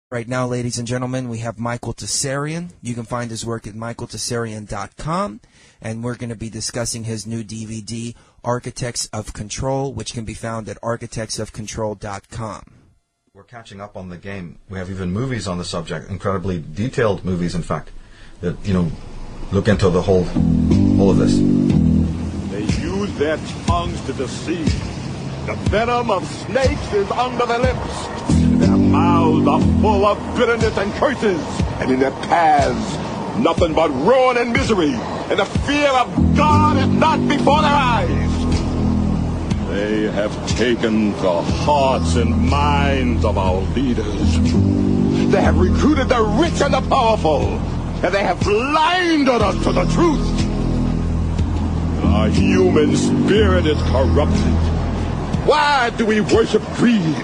Right now, ladies and gentlemen, we have Michael Tsarion. You can find his work at michaeltsarion.com, and we're going to be discussing his new DVD, Architects of Control, which can be found at architectsofcontrol.com. We're catching up on the game. We have even movies on the subject, incredibly detailed movies, in fact, that, look into the whole of this. They use their tongues to deceive. The venom of snakes is under their lips. Their mouths are full of bitterness and curses. And in their paths, nothing but ruin and misery. And the fear of God is not before their eyes. They have taken the hearts and minds of our leaders. They have recruited the rich and the powerful. And they have blinded us to the truth. Our human spirit is corrupted. Why do we worship greed?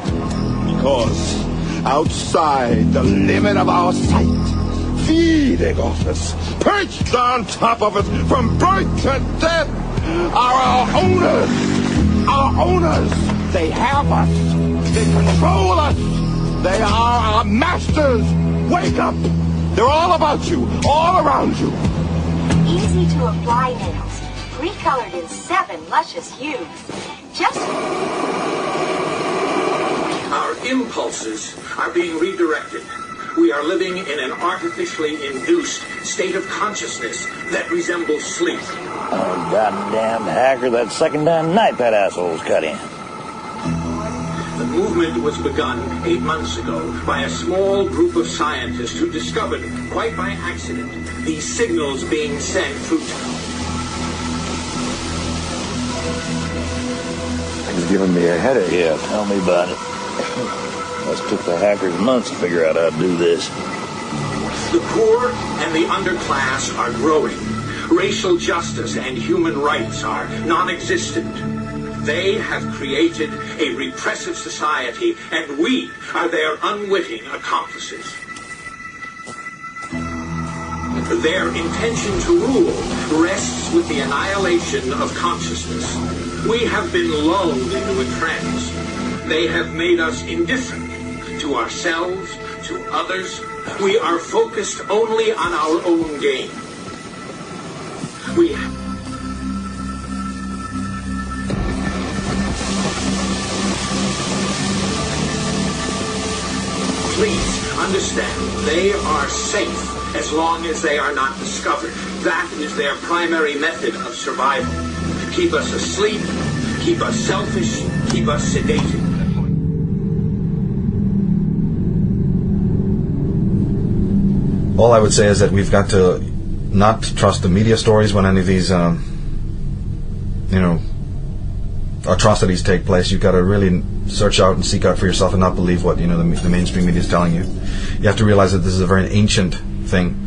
Because outside the limit of our sight, feeding off us, perched on top of us from birth to death, are our owners. Our owners. They have us. They control us. They are our masters. Wake up. They're all about you, all around you. Easy to apply nails, pre-colored in 7 luscious hues. Just... Our impulses are being redirected. We are living in an artificially induced state of consciousness that resembles sleep. Oh, goddamn hacker, that second damn night that asshole's cut in. The movement was begun 8 months ago by a small group of scientists who discovered, quite by accident, these signals being sent through... He's giving me a headache. Yeah, tell me about it. Must took the hackers months to figure out how to do this. The poor and the underclass are growing. Racial justice and human rights are non-existent. They have created a repressive society, and we are their unwitting accomplices. Their intention to rule rests with the annihilation of consciousness. We have been lulled into a trance. They have made us indifferent to ourselves, to others. We are focused only on our own gain. Please understand, they are safe as long as they are not discovered. That is their primary method of survival. Keep us asleep, keep us selfish, keep us sedated. All I would say is that we've got to not trust the media stories when any of these, atrocities take place. You've got to really search out and seek out for yourself and not believe what, the mainstream media is telling you. You have to realize that this is a very ancient thing.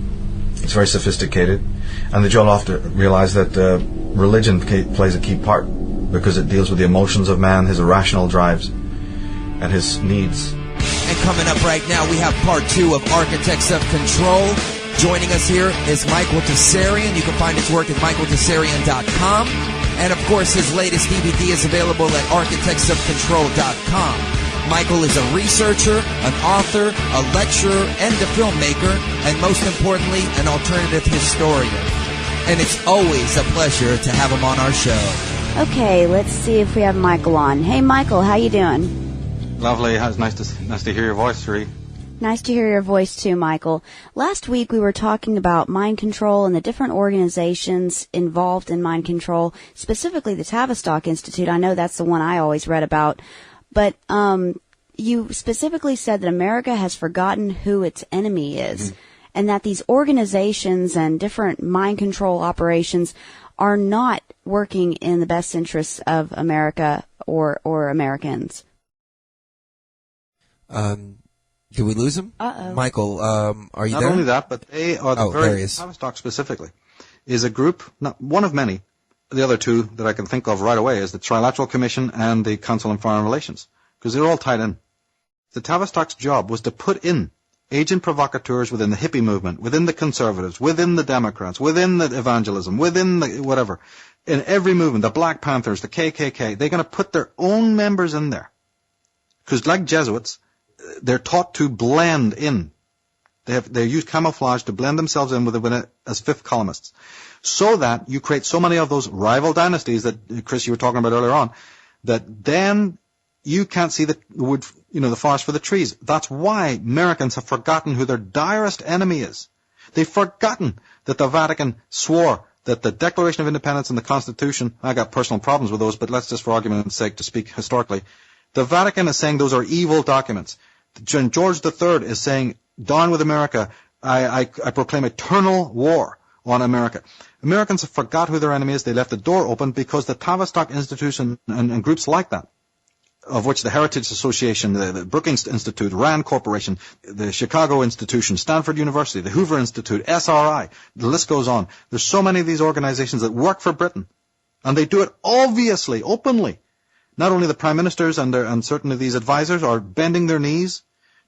It's very sophisticated. And that you'll have to realize that religion plays a key part because it deals with the emotions of man, his irrational drives, and his needs. And coming up right now, we have part 2 of Architects of Control. Joining us here is Michael Tsarion. You can find his work at michaeltsarion.com. And, of course, his latest DVD is available at architectsofcontrol.com. Michael is a researcher, an author, a lecturer, and a filmmaker, and most importantly, an alternative historian. And it's always a pleasure to have him on our show. Okay, let's see if we have Michael on. Hey, Michael, how you doing? Lovely. It's nice to hear your voice, Sri. Nice to hear your voice, too, Michael. Last week we were talking about mind control and the different organizations involved in mind control, specifically the Tavistock Institute. I know that's the one I always read about. But you specifically said that America has forgotten who its enemy is, and that these organizations and different mind control operations are not working in the best interests of America or Americans. Did we lose him? Uh-oh. Michael, are you Not there? Not only that, but they are the very Tavistock specifically is a group, not one of many. The other two that I can think of right away is the Trilateral Commission and the Council on Foreign Relations, because they're all tied in. The Tavistock's job was to put in agent provocateurs within the hippie movement, within the conservatives, within the Democrats, within the evangelism, within the whatever. In every movement, the Black Panthers, the KKK, they're going to put their own members in there. Because like Jesuits, they're taught to blend in. They use camouflage to blend themselves in with it as fifth columnists, so that you create so many of those rival dynasties that, Chris, you were talking about earlier on, that then you can't see the wood, the forest for the trees. That's why Americans have forgotten who their direst enemy is. They've forgotten that the Vatican swore that the Declaration of Independence and the Constitution, I got personal problems with those, but let's just for argument's sake to speak historically, the Vatican is saying those are evil documents. George III is saying, down with America, I proclaim eternal war on America. Americans have forgot who their enemy is. They left the door open because the Tavistock Institution and groups like that, of which the Heritage Association, the Brookings Institute, Rand Corporation, the Chicago Institution, Stanford University, the Hoover Institute, SRI, the list goes on. There's so many of these organizations that work for Britain, and they do it obviously, openly. Not only the prime ministers and certain of these advisors are bending their knees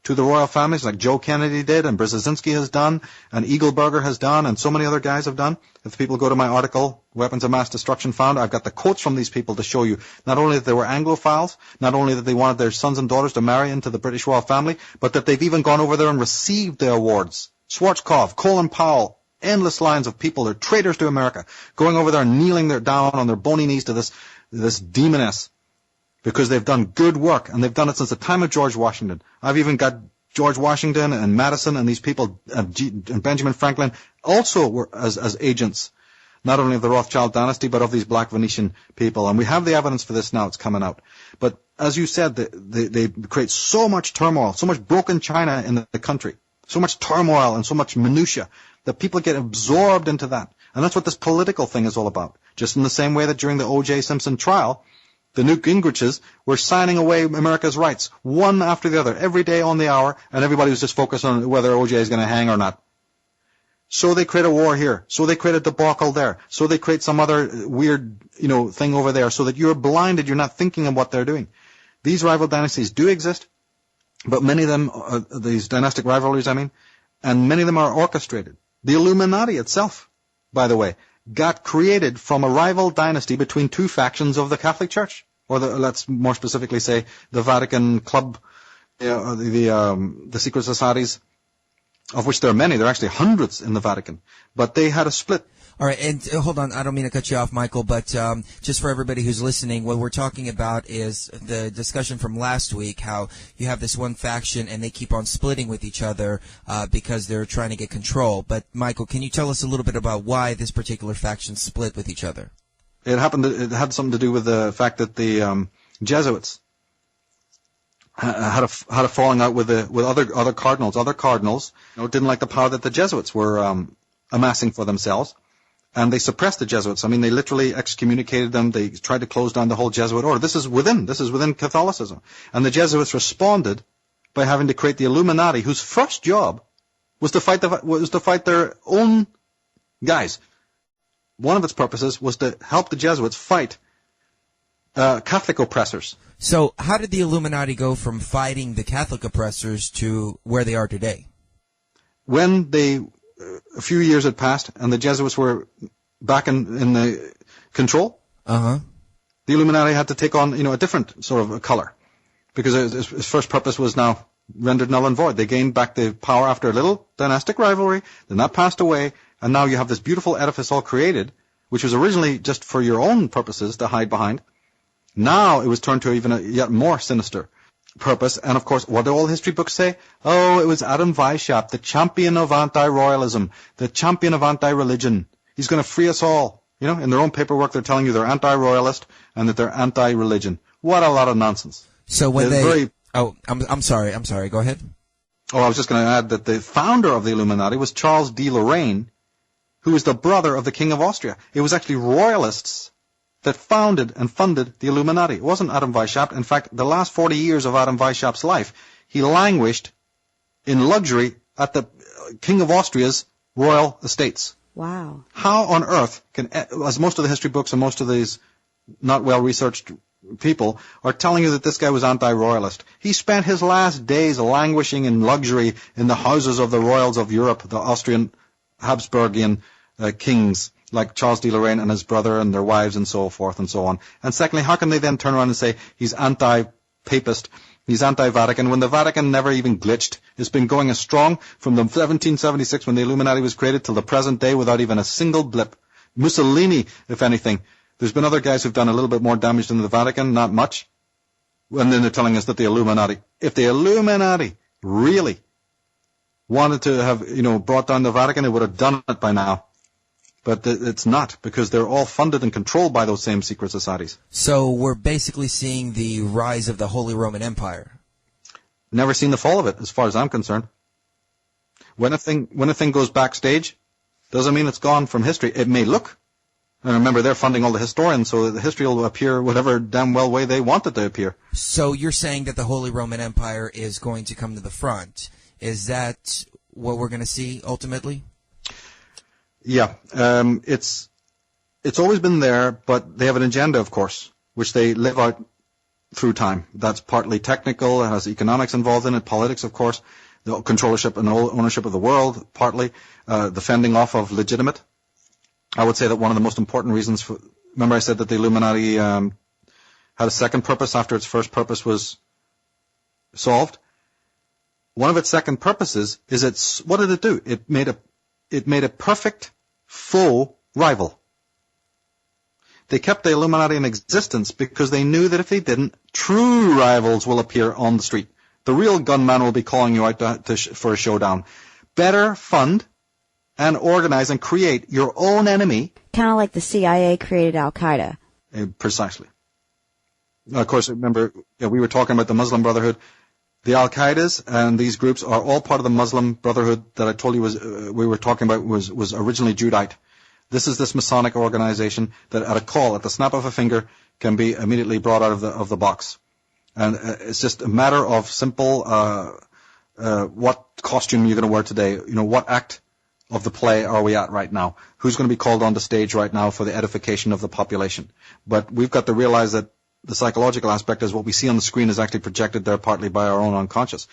to the royal families, like Joe Kennedy did, and Brzezinski has done, and Eagleburger has done, and so many other guys have done. If people go to my article, Weapons of Mass Destruction Found, I've got the quotes from these people to show you not only that they were Anglophiles, not only that they wanted their sons and daughters to marry into the British royal family, but that they've even gone over there and received the awards. Schwarzkopf, Colin Powell, endless lines of people, they're traitors to America, going over there and kneeling down on their bony knees to this demoness, because they've done good work, and they've done it since the time of George Washington. I've even got George Washington and Madison and these people, and Benjamin Franklin, also were as agents, not only of the Rothschild dynasty, but of these black Venetian people. And we have the evidence for this now. It's coming out. But as you said, they create so much turmoil, so much broken china in the country, so much turmoil and so much minutia that people get absorbed into that. And that's what this political thing is all about. Just in the same way that during the O.J. Simpson trial, the Newt Gingriches were signing away America's rights, one after the other, every day on the hour, and everybody was just focused on whether O.J. is going to hang or not. So they create a war here. So they create a debacle there. So they create some other weird, thing over there, so that you're blinded, you're not thinking of what they're doing. These rival dynasties do exist, but many of them, these dynastic rivalries, and many of them are orchestrated. The Illuminati itself, by the way, got created from a rival dynasty between two factions of the Catholic Church, or let's more specifically say the Vatican Club, the secret societies, of which there are many. There are actually hundreds in the Vatican, but they had a split. All right, and hold on, I don't mean to cut you off, Michael, but just for everybody who's listening, what we're talking about is the discussion from last week, how you have this one faction and they keep on splitting with each other because they're trying to get control. But, Michael, can you tell us a little bit about why this particular faction split with each other? It had something to do with the fact that the Jesuits had a falling out with other cardinals. Other cardinals didn't like the power that the Jesuits were amassing for themselves. And they suppressed the Jesuits. They literally excommunicated them. They tried to close down the whole Jesuit order. This is within Catholicism. And the Jesuits responded by having to create the Illuminati, whose first job was to fight their own guys. One of its purposes was to help the Jesuits fight Catholic oppressors. So how did the Illuminati go from fighting the Catholic oppressors to where they are today? When a few years had passed, and the Jesuits were back in the control. The Illuminati had to take on, a different sort of a color, because his first purpose was now rendered null and void. They gained back the power after a little dynastic rivalry. Then that passed away, and now you have this beautiful edifice all created, which was originally just for your own purposes to hide behind. Now it was turned to even a yet more sinister purpose. And of course, what do all history books say? Oh, it was Adam Weishaupt, the champion of anti-royalism, the champion of anti-religion. He's going to free us all. In their own paperwork, they're telling you they're anti-royalist and that they're anti-religion. What a lot of nonsense. So when I'm sorry. Go ahead. Oh, I was just going to add that the founder of the Illuminati was Charles de Lorraine, who was the brother of the King of Austria. It was actually royalists that founded and funded the Illuminati. It wasn't Adam Weishaupt. In fact, the last 40 years of Adam Weishaupt's life, he languished in luxury at the King of Austria's royal estates. Wow. How on earth can, as most of the history books and most of these not well-researched people are telling you that this guy was anti-royalist. He spent his last days languishing in luxury in the houses of the royals of Europe, the Austrian Habsburgian kings, like Charles de Lorraine and his brother and their wives and so forth and so on. And secondly, how can they then turn around and say he's anti-papist He's anti-Vatican. When the Vatican never even glitched, it's been going as strong from the 1776 when the Illuminati was created till the present day without even a single blip. Mussolini, if anything. There's been other guys who've done a little bit more damage than the Vatican, not much. And then they're telling us that the Illuminati, if the Illuminati really wanted to have, brought down the Vatican, it would have done it by now. But it's not, because they're all funded and controlled by those same secret societies. So we're basically seeing the rise of the Holy Roman Empire. Never seen the fall of it, as far as I'm concerned. When a thing goes backstage, doesn't mean it's gone from history. It may look. And remember, they're funding all the historians, so the history will appear whatever damn well way they want it to appear. So you're saying that the Holy Roman Empire is going to come to the front. Is that what we're going to see ultimately? Yeah. It's always been there, but they have an agenda, of course, which they live out through time. That's partly technical. It has economics involved in it, politics, of course, the controllership and ownership of the world, partly, the fending off of legitimate. I would say that one of the most important reasons remember I said that the Illuminati had a second purpose after its first purpose was solved? One of its second purposes is what did it do? It made a perfect faux rival. They kept the Illuminati in existence because they knew that if they didn't, true rivals will appear on the street. The real gunman will be calling you out for a showdown. Better fund and organize and create your own enemy. Kind of like the CIA created Al-Qaeda. Precisely. Of course, remember, we were talking about the Muslim Brotherhood. The Al-Qaedas and these groups are all part of the Muslim Brotherhood that I told you we were talking about was originally Judite. This is this Masonic organization that at a call, at the snap of a finger, can be immediately brought out of the box. And it's just a matter of simple what costume you're going to wear today. What act of the play are we at right now? Who's going to be called on the stage right now for the edification of the population? But we've got to realize that the psychological aspect is what we see on the screen is actually projected there partly by our own unconscious.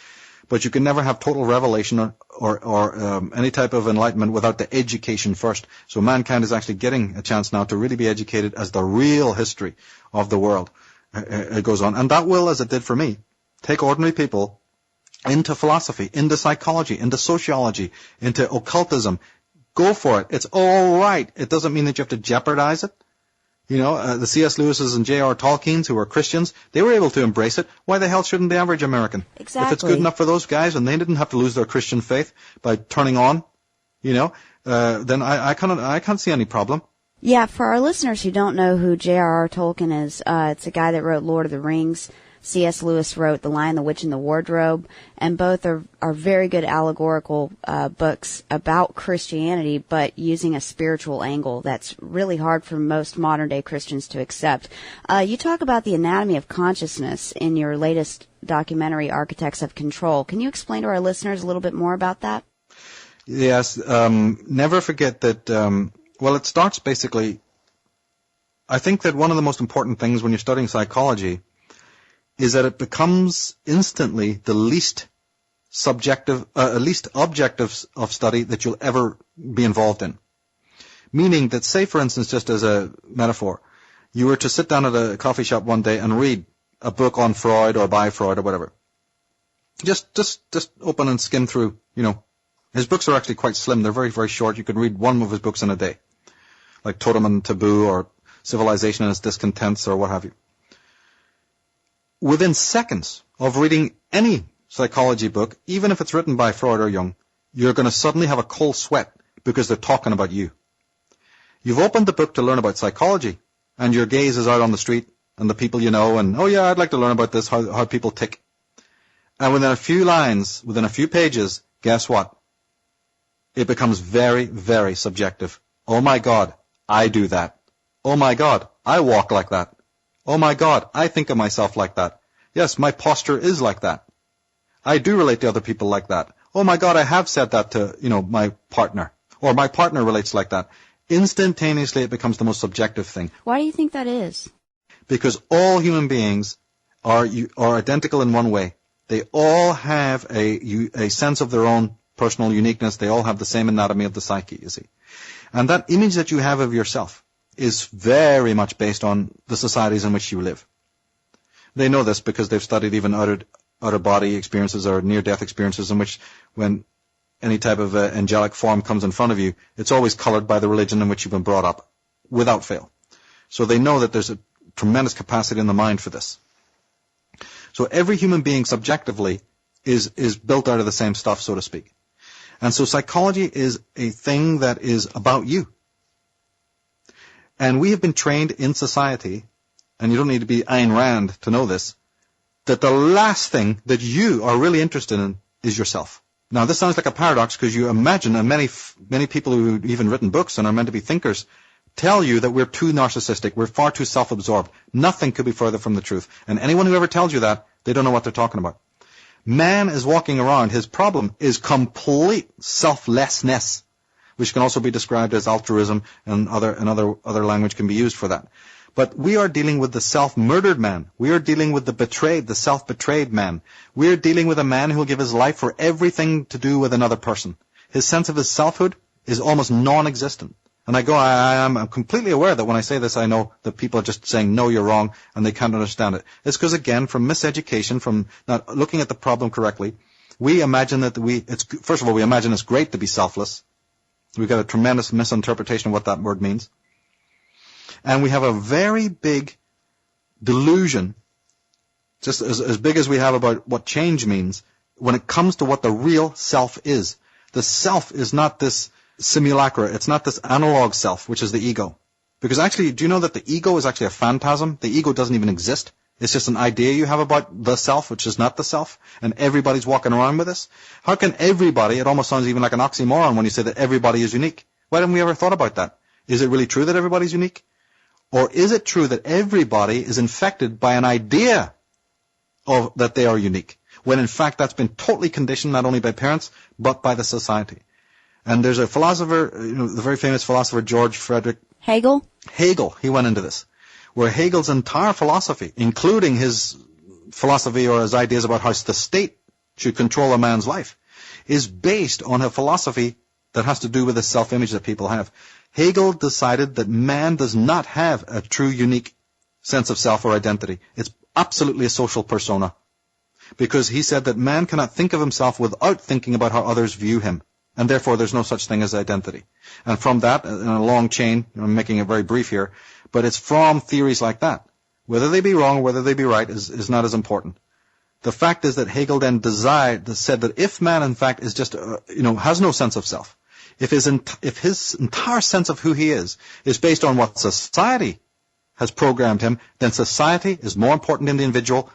But you can never have total revelation or any type of enlightenment without the education first. So mankind is actually getting a chance now to really be educated as the real history of the world it goes on. And that will, as it did for me, take ordinary people into philosophy, into psychology, into sociology, into occultism. Go for it. It's all right. It doesn't mean that you have to jeopardize it. The C.S. Lewis's and J.R. Tolkien's, who were Christians, they were able to embrace it. Why the hell shouldn't the average American? Exactly. If it's good enough for those guys and they didn't have to lose their Christian faith by turning on, then I can't see any problem. Yeah, for our listeners who don't know who J.R.R. Tolkien is, it's a guy that wrote Lord of the Rings. C.S. Lewis wrote The Lion, the Witch, and the Wardrobe, and both are very good allegorical books about Christianity, but using a spiritual angle that's really hard for most modern-day Christians to accept. You talk about the anatomy of consciousness in your latest documentary, Architects of Control. Can you explain to our listeners a little bit more about that? Yes. Never forget that, it starts basically, I think that one of the most important things when you're studying psychology is that it becomes instantly the least objective of study that you'll ever be involved in. Meaning that, say, for instance, just as a metaphor, you were to sit down at a coffee shop one day and read a book on Freud or by Freud or whatever. Just open and skim through, His books are actually quite slim. They're very, very short. You could read one of his books in a day, like Totem and Taboo or Civilization and its Discontents or what have you. Within seconds of reading any psychology book, even if it's written by Freud or Jung, you're going to suddenly have a cold sweat because they're talking about you. You've opened the book to learn about psychology, and your gaze is out on the street and the people you know, and, oh yeah, I'd like to learn about this, how people tick. And within a few lines, within a few pages, guess what? It becomes very, very subjective. Oh my God, I do that. Oh my God, I walk like that. Oh my God, I think of myself like that. Yes, my posture is like that. I do relate to other people like that. Oh my God, I have said that to, my partner. Or my partner relates like that. Instantaneously, it becomes the most subjective thing. Why do you think that is? Because all human beings are identical in one way. They all have a sense of their own personal uniqueness. They all have the same anatomy of the psyche, you see. And that image that you have of yourself is very much based on the societies in which you live. They know this because they've studied even out-of-body experiences or near-death experiences in which when any type of angelic form comes in front of you, it's always colored by the religion in which you've been brought up, without fail. So they know that there's a tremendous capacity in the mind for this. So every human being subjectively is built out of the same stuff, so to speak. And so psychology is a thing that is about you. And we have been trained in society, and you don't need to be Ayn Rand to know this, that the last thing that you are really interested in is yourself. Now, this sounds like a paradox because you imagine, and many people who have even written books and are meant to be thinkers tell you that we're too narcissistic, we're far too self-absorbed. Nothing could be further from the truth. And anyone who ever tells you that, they don't know what they're talking about. Man is walking around, his problem is complete selflessness, which can also be described as altruism, and other language can be used for that. But we are dealing with the self-murdered man. We are dealing with the betrayed, the self-betrayed man. We are dealing with a man who will give his life for everything to do with another person. His sense of his selfhood is almost non-existent. And I'm completely aware that when I say this, I know that people are just saying, no, you're wrong, and they can't understand it. It's because, again, from miseducation, from not looking at the problem correctly, we imagine that first of all, we imagine it's great to be selfless. We've got a tremendous misinterpretation of what that word means. And we have a very big delusion, just as big as we have about what change means, when it comes to what the real self is. The self is not this simulacra. It's not this analog self, which is the ego. Because actually, do you know that the ego is actually a phantasm? The ego doesn't even exist. It's just an idea you have about the self, which is not the self, and everybody's walking around with this. How can everybody, it almost sounds even like an oxymoron when you say that everybody is unique. Why haven't we ever thought about that? Is it really true that everybody's unique? Or is it true that everybody is infected by an idea of that they are unique, when in fact that's been totally conditioned not only by parents, but by the society? And there's a philosopher, the very famous philosopher George Frederick Hegel, he went into this, where Hegel's entire philosophy, including his philosophy or his ideas about how the state should control a man's life, is based on a philosophy that has to do with the self-image that people have. Hegel decided that man does not have a true unique sense of self or identity. It's absolutely a social persona. Because he said that man cannot think of himself without thinking about how others view him. And therefore there's no such thing as identity. And from that, in a long chain, I'm making it very brief here, but it's from theories like that. Whether they be wrong or whether they be right is not as important. The fact is that Hegel then said that if man in fact is just, has no sense of self, if his entire sense of who he is based on what society has programmed him, then society is more important than the individual.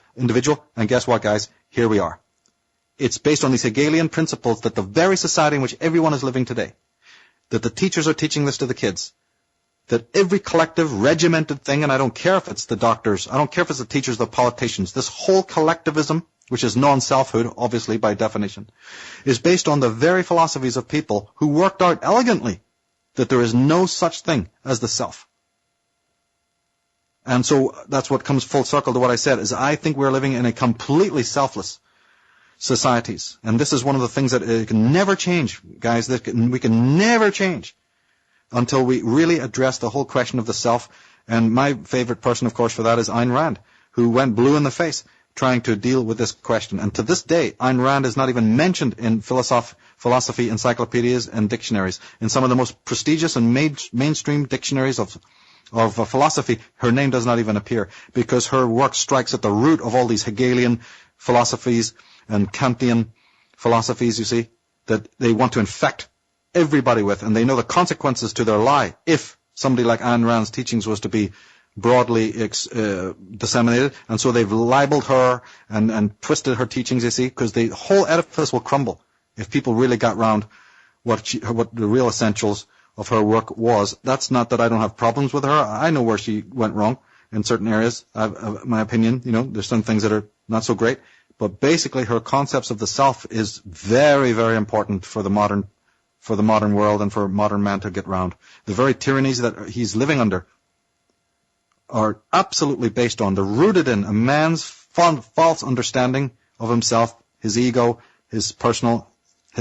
And guess what, guys? Here we are. It's based on these Hegelian principles that the very society in which everyone is living today, that the teachers are teaching this to the kids, that every collective, regimented thing, and I don't care if it's the doctors, I don't care if it's the teachers, the politicians, this whole collectivism, which is non-selfhood, obviously, by definition, is based on the very philosophies of people who worked out elegantly that there is no such thing as the self. And so that's what comes full circle to what I said, is I think we're living in a completely selfless societies. And this is one of the things that can never change, guys, we can never change until we really address the whole question of the self. And my favorite person, of course, for that is Ayn Rand, who went blue in the face trying to deal with this question. And to this day, Ayn Rand is not even mentioned in philosophy encyclopedias and dictionaries. In some of the most prestigious and mainstream dictionaries of philosophy, her name does not even appear, because her work strikes at the root of all these Hegelian philosophies and Kantian philosophies, you see, that they want to infect everybody with, and they know the consequences to their lie if somebody like Ayn Rand's teachings was to be broadly disseminated. And so they've libeled her and twisted her teachings, you see, because the whole edifice will crumble if people really got round what the real essentials of her work was. That's not that I don't have problems with her. I know where she went wrong in certain areas. My opinion, there's some things that are not so great. But basically, her concepts of the self is very, very important for the modern world and for modern man to get round. The very tyrannies that he's living under are absolutely based on, they're rooted in a man's false understanding of himself, his ego, his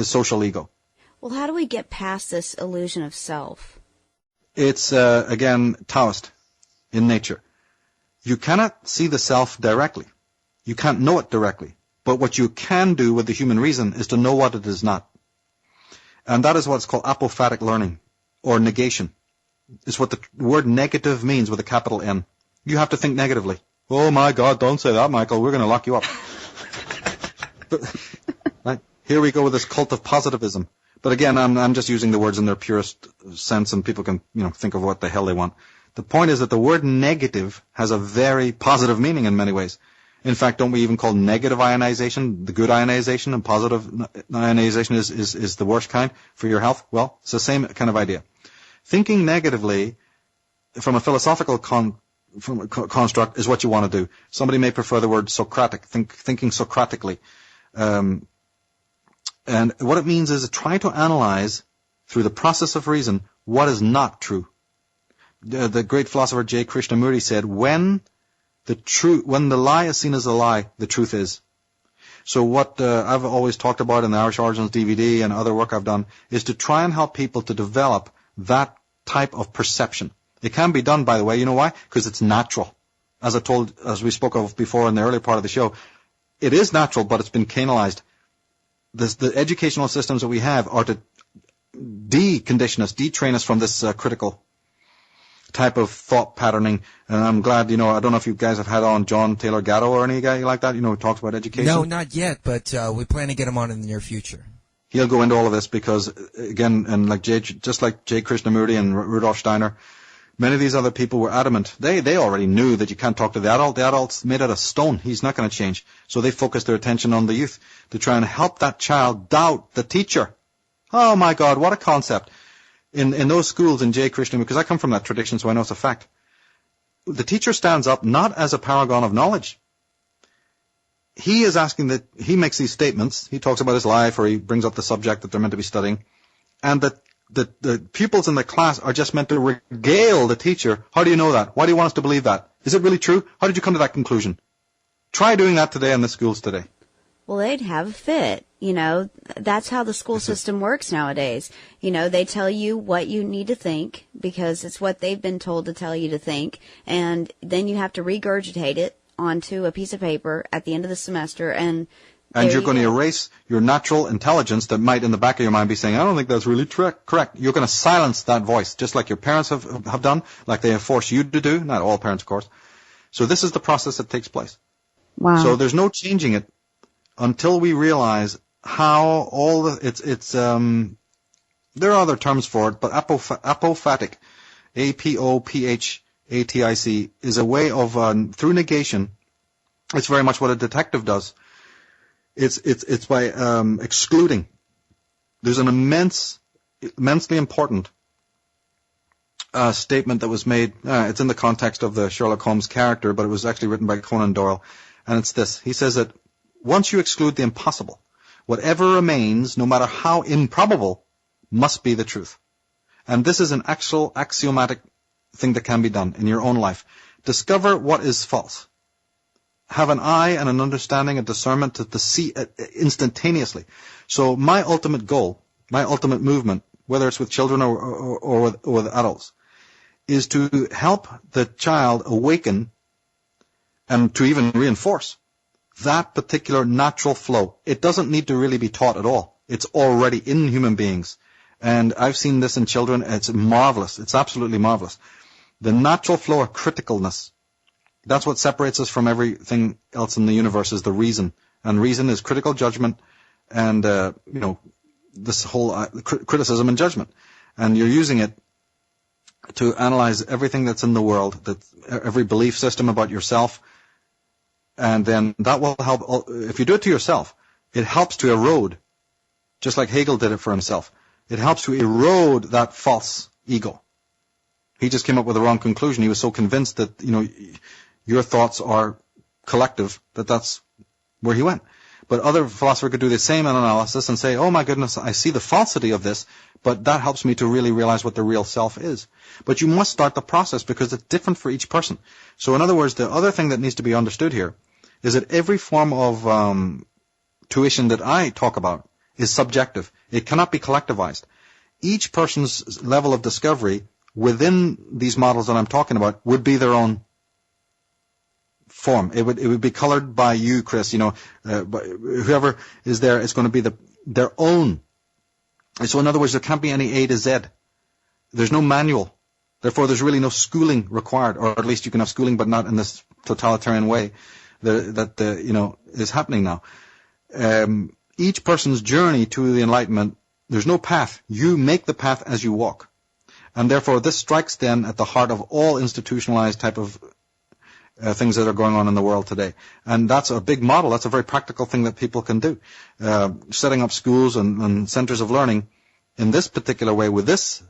social ego. Well, how do we get past this illusion of self? It's, again, Taoist in nature. You cannot see the self directly. You can't know it directly. But what you can do with the human reason is to know what it is not. And that is what's called apophatic learning, or negation. It's what the word negative means with a capital N. You have to think negatively. Oh my God, don't say that, Michael. We're going to lock you up. Right? Here we go with this cult of positivism. But again, I'm just using the words in their purest sense, and people can, think of what the hell they want. The point is that the word negative has a very positive meaning in many ways. In fact, don't we even call negative ionization the good ionization, and positive ionization is the worst kind for your health? Well, it's the same kind of idea. Thinking negatively from a philosophical construct is what you want to do. Somebody may prefer the word Socratic, thinking Socratically. And what it means is to try to analyze through the process of reason what is not true. The great philosopher J. Krishnamurti said, when the lie is seen as a lie, the truth is. So what I've always talked about in the Irish Origins DVD and other work I've done is to try and help people to develop that type of perception. It can be done, by the way. You know why? Because it's natural. As we spoke of before in the earlier part of the show, it is natural, but it's been canalized. The educational systems that we have are to decondition us, detrain us from this critical type of thought patterning. And I'm glad, I don't know if you guys have had on John Taylor Gatto or any guy like that, who talks about education. No, not yet, but we plan to get him on in the near future. He'll go into all of this because, again, and just like J. Krishnamurti and Rudolf Steiner, many of these other people were adamant. They already knew that you can't talk to the adult. The adult's made out of stone. He's not going to change. So they focused their attention on the youth to try and help that child doubt the teacher. Oh, my God, what a concept. In those schools in J. Krishnamurti, because I come from that tradition, so I know it's a fact, the teacher stands up not as a paragon of knowledge. He is asking that he makes these statements. He talks about his life, or he brings up the subject that they're meant to be studying, and the pupils in the class are just meant to regale the teacher. How do you know that? Why do you want us to believe that? Is it really true? How did you come to that conclusion? Try doing that today in the schools today. Well, they'd have a fit. That's how the school system works nowadays. They tell you what you need to think because it's what they've been told to tell you to think. And then you have to regurgitate it onto a piece of paper at the end of the semester. And you're going to erase your natural intelligence that might in the back of your mind be saying, I don't think that's really correct. You're going to silence that voice, just like your parents have done, like they have forced you to do. Not all parents, of course. So this is the process that takes place. Wow. So there's no changing it until we realize how all there are other terms for it, but apophatic, apophatic, is a way of through negation. It's very much what a detective does. It's by excluding. There's an immensely important statement that was made. It's in the context of the Sherlock Holmes character, but it was actually written by Conan Doyle, and it's this. He says that once you exclude the impossible, whatever remains, no matter how improbable, must be the truth. And this is an actual axiomatic thing that can be done in your own life. Discover what is false. Have an eye and an understanding and discernment to see it instantaneously. So my ultimate goal, my ultimate movement, whether it's with children or with adults, is to help the child awaken and to even reinforce that particular natural flow. It doesn't need to really be taught at all. It's already in human beings. And I've seen this in children. It's marvelous. It's absolutely marvelous. The natural flow of criticalness. That's what separates us from everything else in the universe is the reason. And reason is critical judgment and, this whole criticism and judgment. And you're using it to analyze everything that's in the world, every belief system about yourself. And then that will help. If you do it to yourself, it helps to erode, just like Hegel did it for himself. It helps to erode that false ego. He just came up with the wrong conclusion. He was so convinced that, your thoughts are collective, that's where he went. But other philosophers could do the same analysis and say, oh my goodness, I see the falsity of this, but that helps me to really realize what the real self is. But you must start the process because it's different for each person. So in other words, the other thing that needs to be understood here is that every form of tuition that I talk about is subjective. It cannot be collectivized. Each person's level of discovery within these models that I'm talking about would be their own form. It would be colored by you, Chris. By whoever is there, it's going to be their own. So in other words, there can't be any A to Z. There's no manual. Therefore, there's really no schooling required, or at least you can have schooling, but not in this totalitarian way that is happening now. Each person's journey to the Enlightenment, there's no path. You make the path as you walk. And therefore, this strikes then at the heart of all institutionalized type of things that are going on in the world today. And that's a big model. That's a very practical thing that people can do. Setting up schools and centers of learning in this particular way with this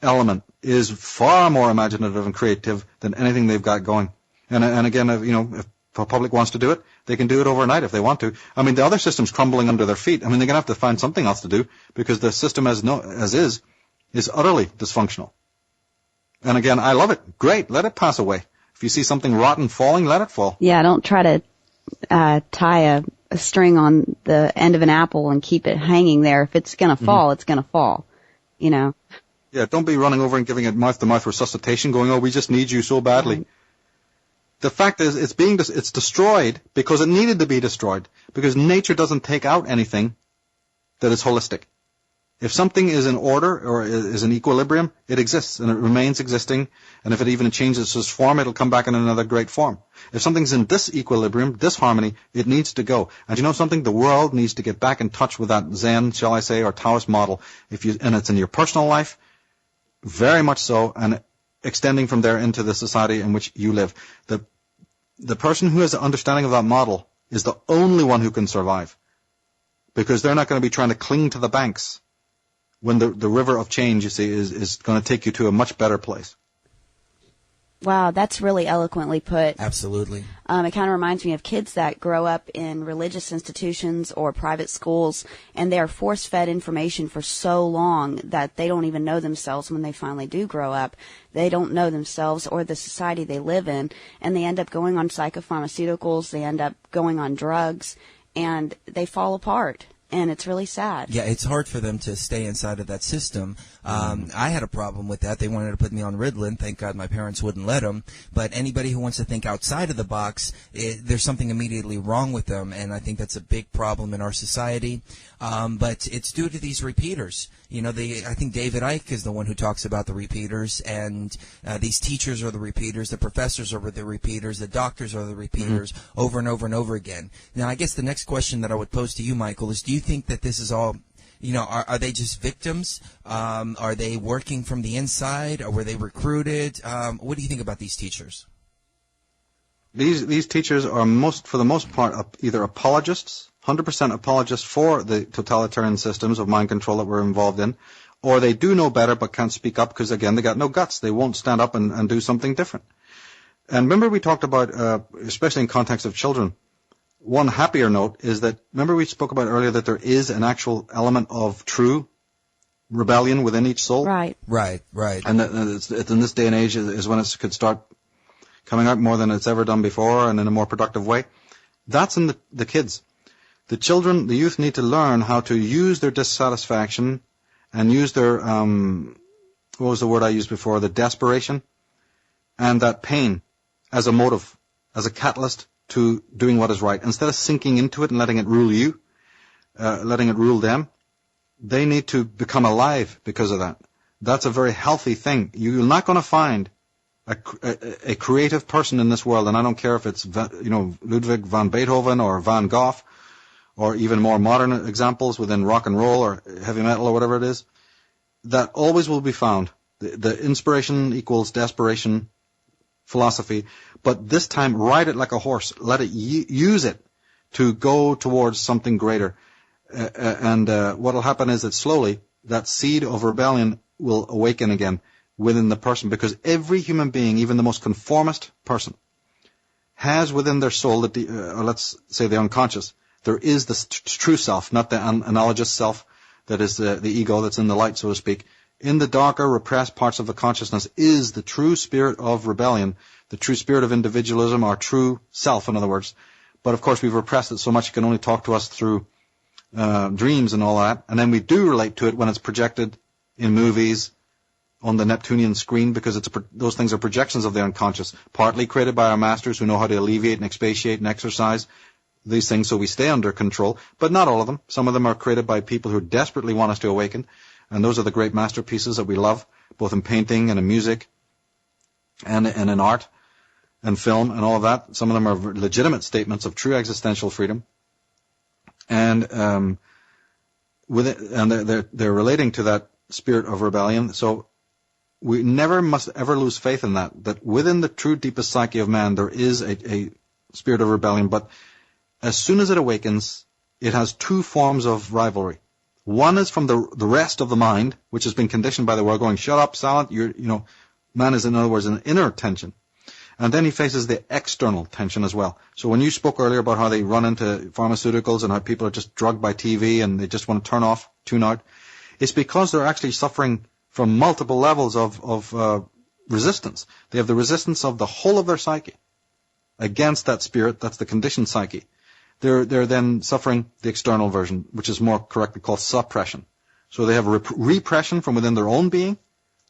element is far more imaginative and creative than anything they've got going. And again, if the public wants to do it, they can do it overnight if they want to. I mean, the other system's crumbling under their feet. I mean, they're going to have to find something else to do because the system as is utterly dysfunctional. And again, I love it. Great. Let it pass away. If you see something rotten falling, let it fall. Yeah, don't try to tie a string on the end of an apple and keep it hanging there. If it's going to fall, it's going to fall, Yeah, don't be running over and giving it mouth-to-mouth resuscitation going, oh, we just need you so badly. Right. The fact is, it's destroyed because it needed to be destroyed, because nature doesn't take out anything that is holistic. If something is in order or is in equilibrium, it exists and it remains existing, and if it even changes its form, it'll come back in another great form. If something's in disequilibrium, disharmony, it needs to go. And you know something? The world needs to get back in touch with that Zen, shall I say, or Taoist model. And it's in your personal life, very much so, and extending from there into the society in which you live. The person who has an understanding of that model is the only one who can survive, because they're not going to be trying to cling to the banks when the river of change, you see, is going to take you to a much better place. Wow, that's really eloquently put. Absolutely. It kind of reminds me of kids that grow up in religious institutions or private schools, and they are force-fed information for so long that they don't even know themselves when they finally do grow up. They don't know themselves or the society they live in, and they end up going on psychopharmaceuticals, they end up going on drugs, and they fall apart. And it's really sad. Yeah, it's hard for them to stay inside of that system. I had a problem with that. They wanted to put me on Ritalin. Thank God my parents wouldn't let them. But anybody who wants to think outside of the box, there's something immediately wrong with them, and I think that's a big problem in our society. But it's due to these repeaters. I think David Icke is the one who talks about the repeaters, and these teachers are the repeaters, the professors are the repeaters, the doctors are the repeaters, over and over and over again. Now, I guess the next question that I would pose to you, Michael, is do you think that this is all, are they just victims? Are they working from the inside? Or were they recruited? What do you think about these teachers? These teachers are for the most part, either apologists, 100% apologists for the totalitarian systems of mind control that we're involved in, or they do know better but can't speak up because, again, they got no guts. They won't stand up and do something different. And remember we talked about, especially in context of children, one happier note is that, remember we spoke about earlier that there is an actual element of true rebellion within each soul? Right. And it's in this day and age is when it could start coming out more than it's ever done before and in a more productive way. That's in the kids. The children, the youth need to learn how to use their dissatisfaction and use their, what was the word I used before, the desperation and that pain as a motive, as a catalyst to doing what is right. Instead of sinking into it and letting it rule you, letting it rule them, they need to become alive because of that. That's a very healthy thing. You're not going to find a creative person in this world, and I don't care if it's Ludwig van Beethoven or Van Gogh, or even more modern examples within rock and roll or heavy metal or whatever it is, that always will be found. The inspiration equals desperation philosophy, but this time ride it like a horse. Let it use it to go towards something greater. And what will happen is that slowly that seed of rebellion will awaken again within the person, because every human being, even the most conformist person, has within their soul, or let's say the unconscious, there is this true self, not the analogous self that is the ego that's in the light, so to speak. In the darker, repressed parts of the consciousness is the true spirit of rebellion, the true spirit of individualism, our true self, in other words. But of course we've repressed it so much it can only talk to us through dreams and all that. And then we do relate to it when it's projected in movies, on the Neptunian screen, because those things are projections of the unconscious, partly created by our masters who know how to alleviate and expatiate and exercise these things so we stay under control, but not all of them. Some of them are created by people who desperately want us to awaken, and those are the great masterpieces that we love, both in painting and in music and in art and film and all of that. Some of them are legitimate statements of true existential freedom, and they're relating to that spirit of rebellion. So we never must ever lose faith in that within the true deepest psyche of man there is a spirit of rebellion, but as soon as it awakens, it has two forms of rivalry. One is from the rest of the mind, which has been conditioned by the world, going, shut up, silent, man is, in other words, an inner tension. And then he faces the external tension as well. So when you spoke earlier about how they run into pharmaceuticals and how people are just drugged by TV and they just want to tune out, it's because they're actually suffering from multiple levels of resistance. They have the resistance of the whole of their psyche against that spirit. That's the conditioned psyche. They're then suffering the external version, which is more correctly called suppression. So they have repression from within their own being,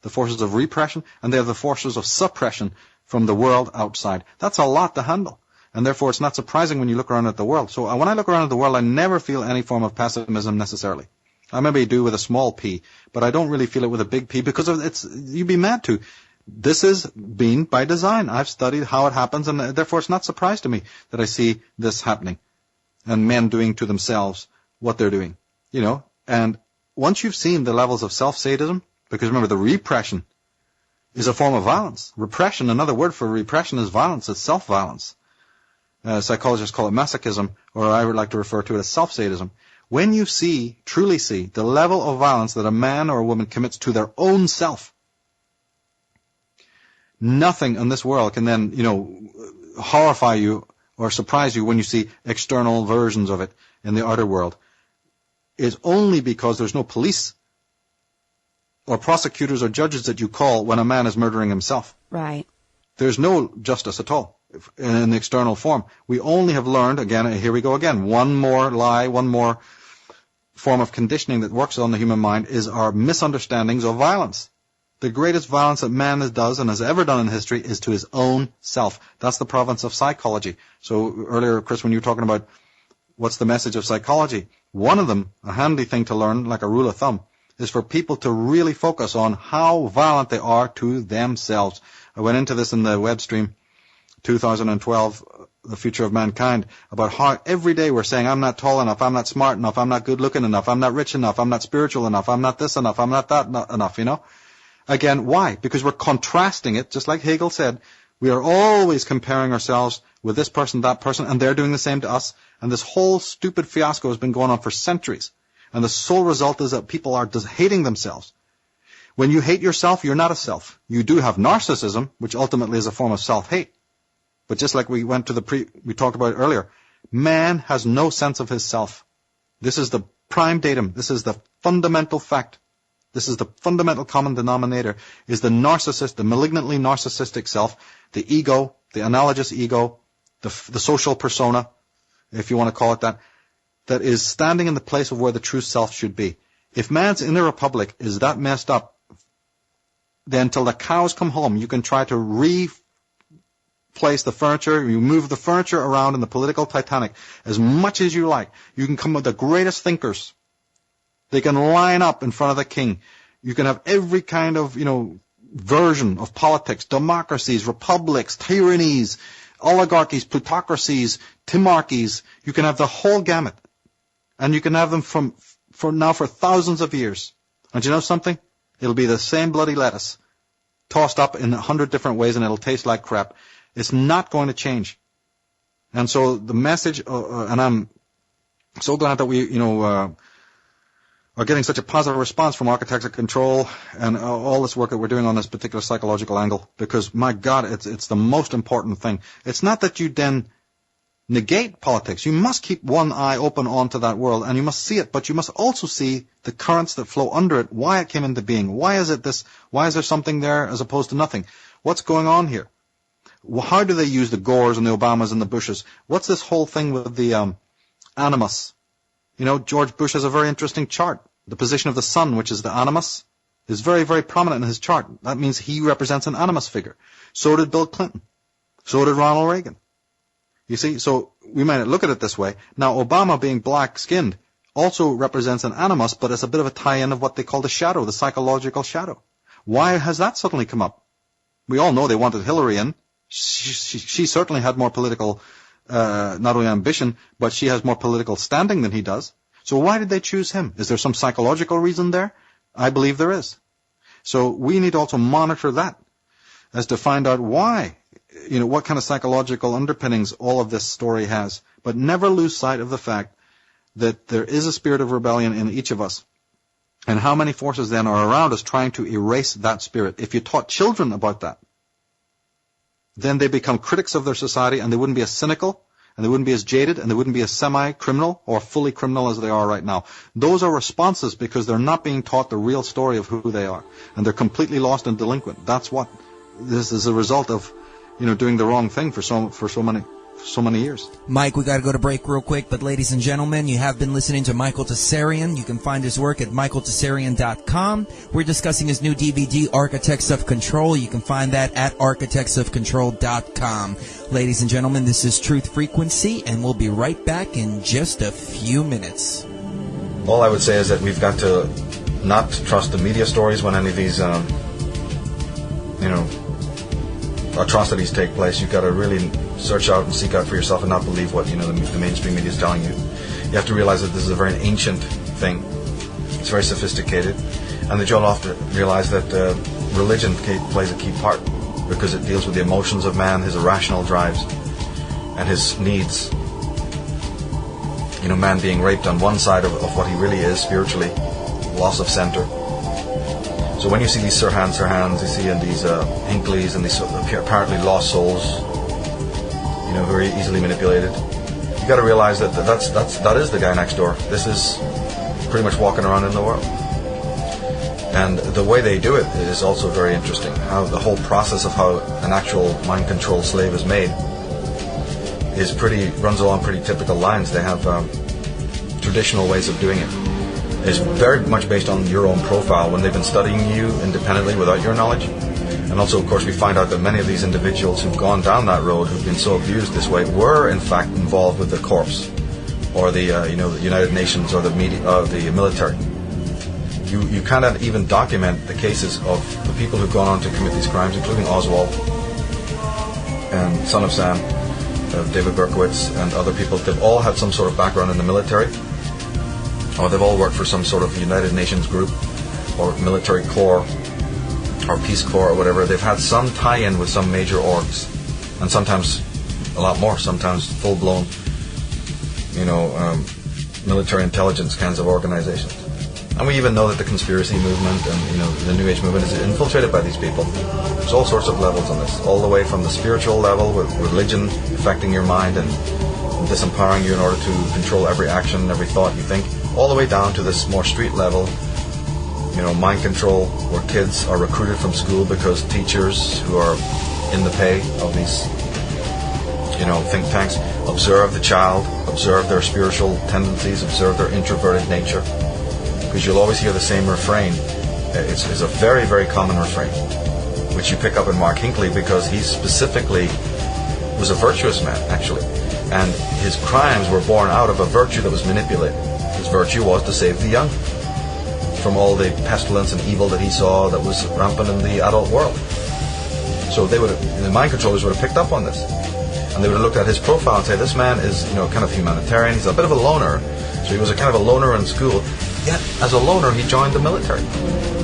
the forces of repression, and they have the forces of suppression from the world outside. That's a lot to handle. And therefore it's not surprising when you look around at the world. So when I look around at the world, I never feel any form of pessimism necessarily. I maybe do with a small p, but I don't really feel it with a big P, because you'd be mad to. This is been by design. I've studied how it happens, and therefore it's not surprise to me that I see this happening and men doing to themselves what they're doing, And once you've seen the levels of self-sadism, because remember, the repression is a form of violence. Repression, another word for repression, is violence. It's self-violence. Psychologists call it masochism, or I would like to refer to it as self-sadism. When you truly see the level of violence that a man or a woman commits to their own self, nothing in this world can then, horrify you or surprise you when you see external versions of it in the outer world. It's only because there's no police or prosecutors or judges that you call when a man is murdering himself. Right. There's no justice at all in the external form. We only have learned, again, here we go again, one more lie, one more form of conditioning that works on the human mind is our misunderstandings of violence. The greatest violence that man does and has ever done in history is to his own self. That's the province of psychology. So earlier, Chris, when you were talking about what's the message of psychology, one of them, a handy thing to learn, like a rule of thumb, is for people to really focus on how violent they are to themselves. I went into this in the web stream 2012, The Future of Mankind, about how every day we're saying, I'm not tall enough, I'm not smart enough, I'm not good looking enough, I'm not rich enough, I'm not spiritual enough, I'm not this enough, I'm not that enough, Again, why? Because we're contrasting it, just like Hegel said. We are always comparing ourselves with this person, that person, and they're doing the same to us. And this whole stupid fiasco has been going on for centuries. And the sole result is that people are just hating themselves. When you hate yourself, you're not a self. You do have narcissism, which ultimately is a form of self-hate. But just like we talked about earlier, man has no sense of his self. This is the prime datum. This is the fundamental fact. This is the fundamental common denominator, is the narcissist, the malignantly narcissistic self, the ego, the analogous ego, the social persona, if you want to call it that is standing in the place of where the true self should be. If man's inner republic is that messed up, then till the cows come home, you can try to replace the furniture, you move the furniture around in the political Titanic as much as you like. You can come with the greatest thinkers. They can line up in front of the king. You can have every kind of, version of politics, democracies, republics, tyrannies, oligarchies, plutocracies, timarchies. You can have the whole gamut. And you can have them for thousands of years. And you know something? It'll be the same bloody lettuce, tossed up in 100 different ways, and it'll taste like crap. It's not going to change. And so the message, and I'm so glad that we, are getting such a positive response from Architects of Control and all this work that we're doing on this particular psychological angle, because, my God, it's the most important thing. It's not that you then negate politics. You must keep one eye open onto that world, and you must see it, but you must also see the currents that flow under it, why it came into being. Why is it this? Why is there something there as opposed to nothing? What's going on here? How do they use the Gores and the Obamas and the Bushes? What's this whole thing with the animus? George Bush has a very interesting chart. The position of the sun, which is the animus, is very, very prominent in his chart. That means he represents an animus figure. So did Bill Clinton. So did Ronald Reagan. You see, so we might look at it this way. Now, Obama being black-skinned also represents an animus, but it's a bit of a tie-in of what they call the shadow, the psychological shadow. Why has that suddenly come up? We all know they wanted Hillary in. She certainly had more political, not only ambition, but she has more political standing than he does. So why did they choose him? Is there some psychological reason there? I believe there is. So we need to also monitor that as to find out why, what kind of psychological underpinnings all of this story has. But never lose sight of the fact that there is a spirit of rebellion in each of us. And how many forces then are around us trying to erase that spirit? If you taught children about that, then they become critics of their society, and they wouldn't be as cynical, and they wouldn't be as jaded, and they wouldn't be as semi-criminal or fully criminal as they are right now. Those are responses because they're not being taught the real story of who they are, and they're completely lost and delinquent. That's what this is a result of, doing the wrong thing for so many years. Mike, we got to go to break real quick, but ladies and gentlemen, you have been listening to Michael Tsarion. You can find his work at michaeltsarion.com. We're discussing his new DVD, Architects of Control. You can find that at architectsofcontrol.com. Ladies and gentlemen, this is Truth Frequency, and we'll be right back in just a few minutes. All I would say is that we've got to not trust the media stories when any of these, atrocities take place. You've got to really search out and seek out for yourself and not believe what the mainstream media is telling you. You have to realize that this is a very ancient thing. It's very sophisticated, and that you'll often realize that religion plays a key part because it deals with the emotions of man, his irrational drives, and his needs. Man being raped on one side of what he really is spiritually, loss of center. So when you see these Sirhans, you see in these Hinkley's and these apparently lost souls, very easily manipulated, you got to realize that that is the guy next door. This is pretty much walking around in the world. And the way they do it is also very interesting. How the whole process of how an actual mind control slave is made runs along pretty typical lines. They have traditional ways of doing it. It's very much based on your own profile when they've been studying you independently without your knowledge. And also, of course, we find out that many of these individuals who've gone down that road, who've been so abused this way, were in fact involved with the corps, or the the United Nations, or the media, the military. You cannot even document the cases of the people who've gone on to commit these crimes, including Oswald and Son of Sam, David Berkowitz, and other people. They've all had some sort of background in the military, or they've all worked for some sort of United Nations group, or military corps, or Peace Corps, or whatever. They've had some tie-in with some major orgs, and sometimes a lot more, sometimes full-blown, military intelligence kinds of organizations. And we even know that the conspiracy movement and the New Age movement is infiltrated by these people. There's all sorts of levels on this, all the way from the spiritual level, with religion affecting your mind and disempowering you in order to control every action, every thought you think, all the way down to this more street level, mind control, where kids are recruited from school because teachers who are in the pay of these, think tanks observe the child, observe their spiritual tendencies, observe their introverted nature. Because you'll always hear the same refrain. It's a very, very common refrain, which you pick up in Mark Hinckley, because he specifically was a virtuous man, actually. And his crimes were born out of a virtue that was manipulated. His virtue was to save the young from all the pestilence and evil that he saw that was rampant in the adult world. So the mind controllers would have picked up on this. And they would have looked at his profile and say, this man is, kind of humanitarian. He's a bit of a loner. So he was a kind of a loner in school. Yet, as a loner, he joined the military.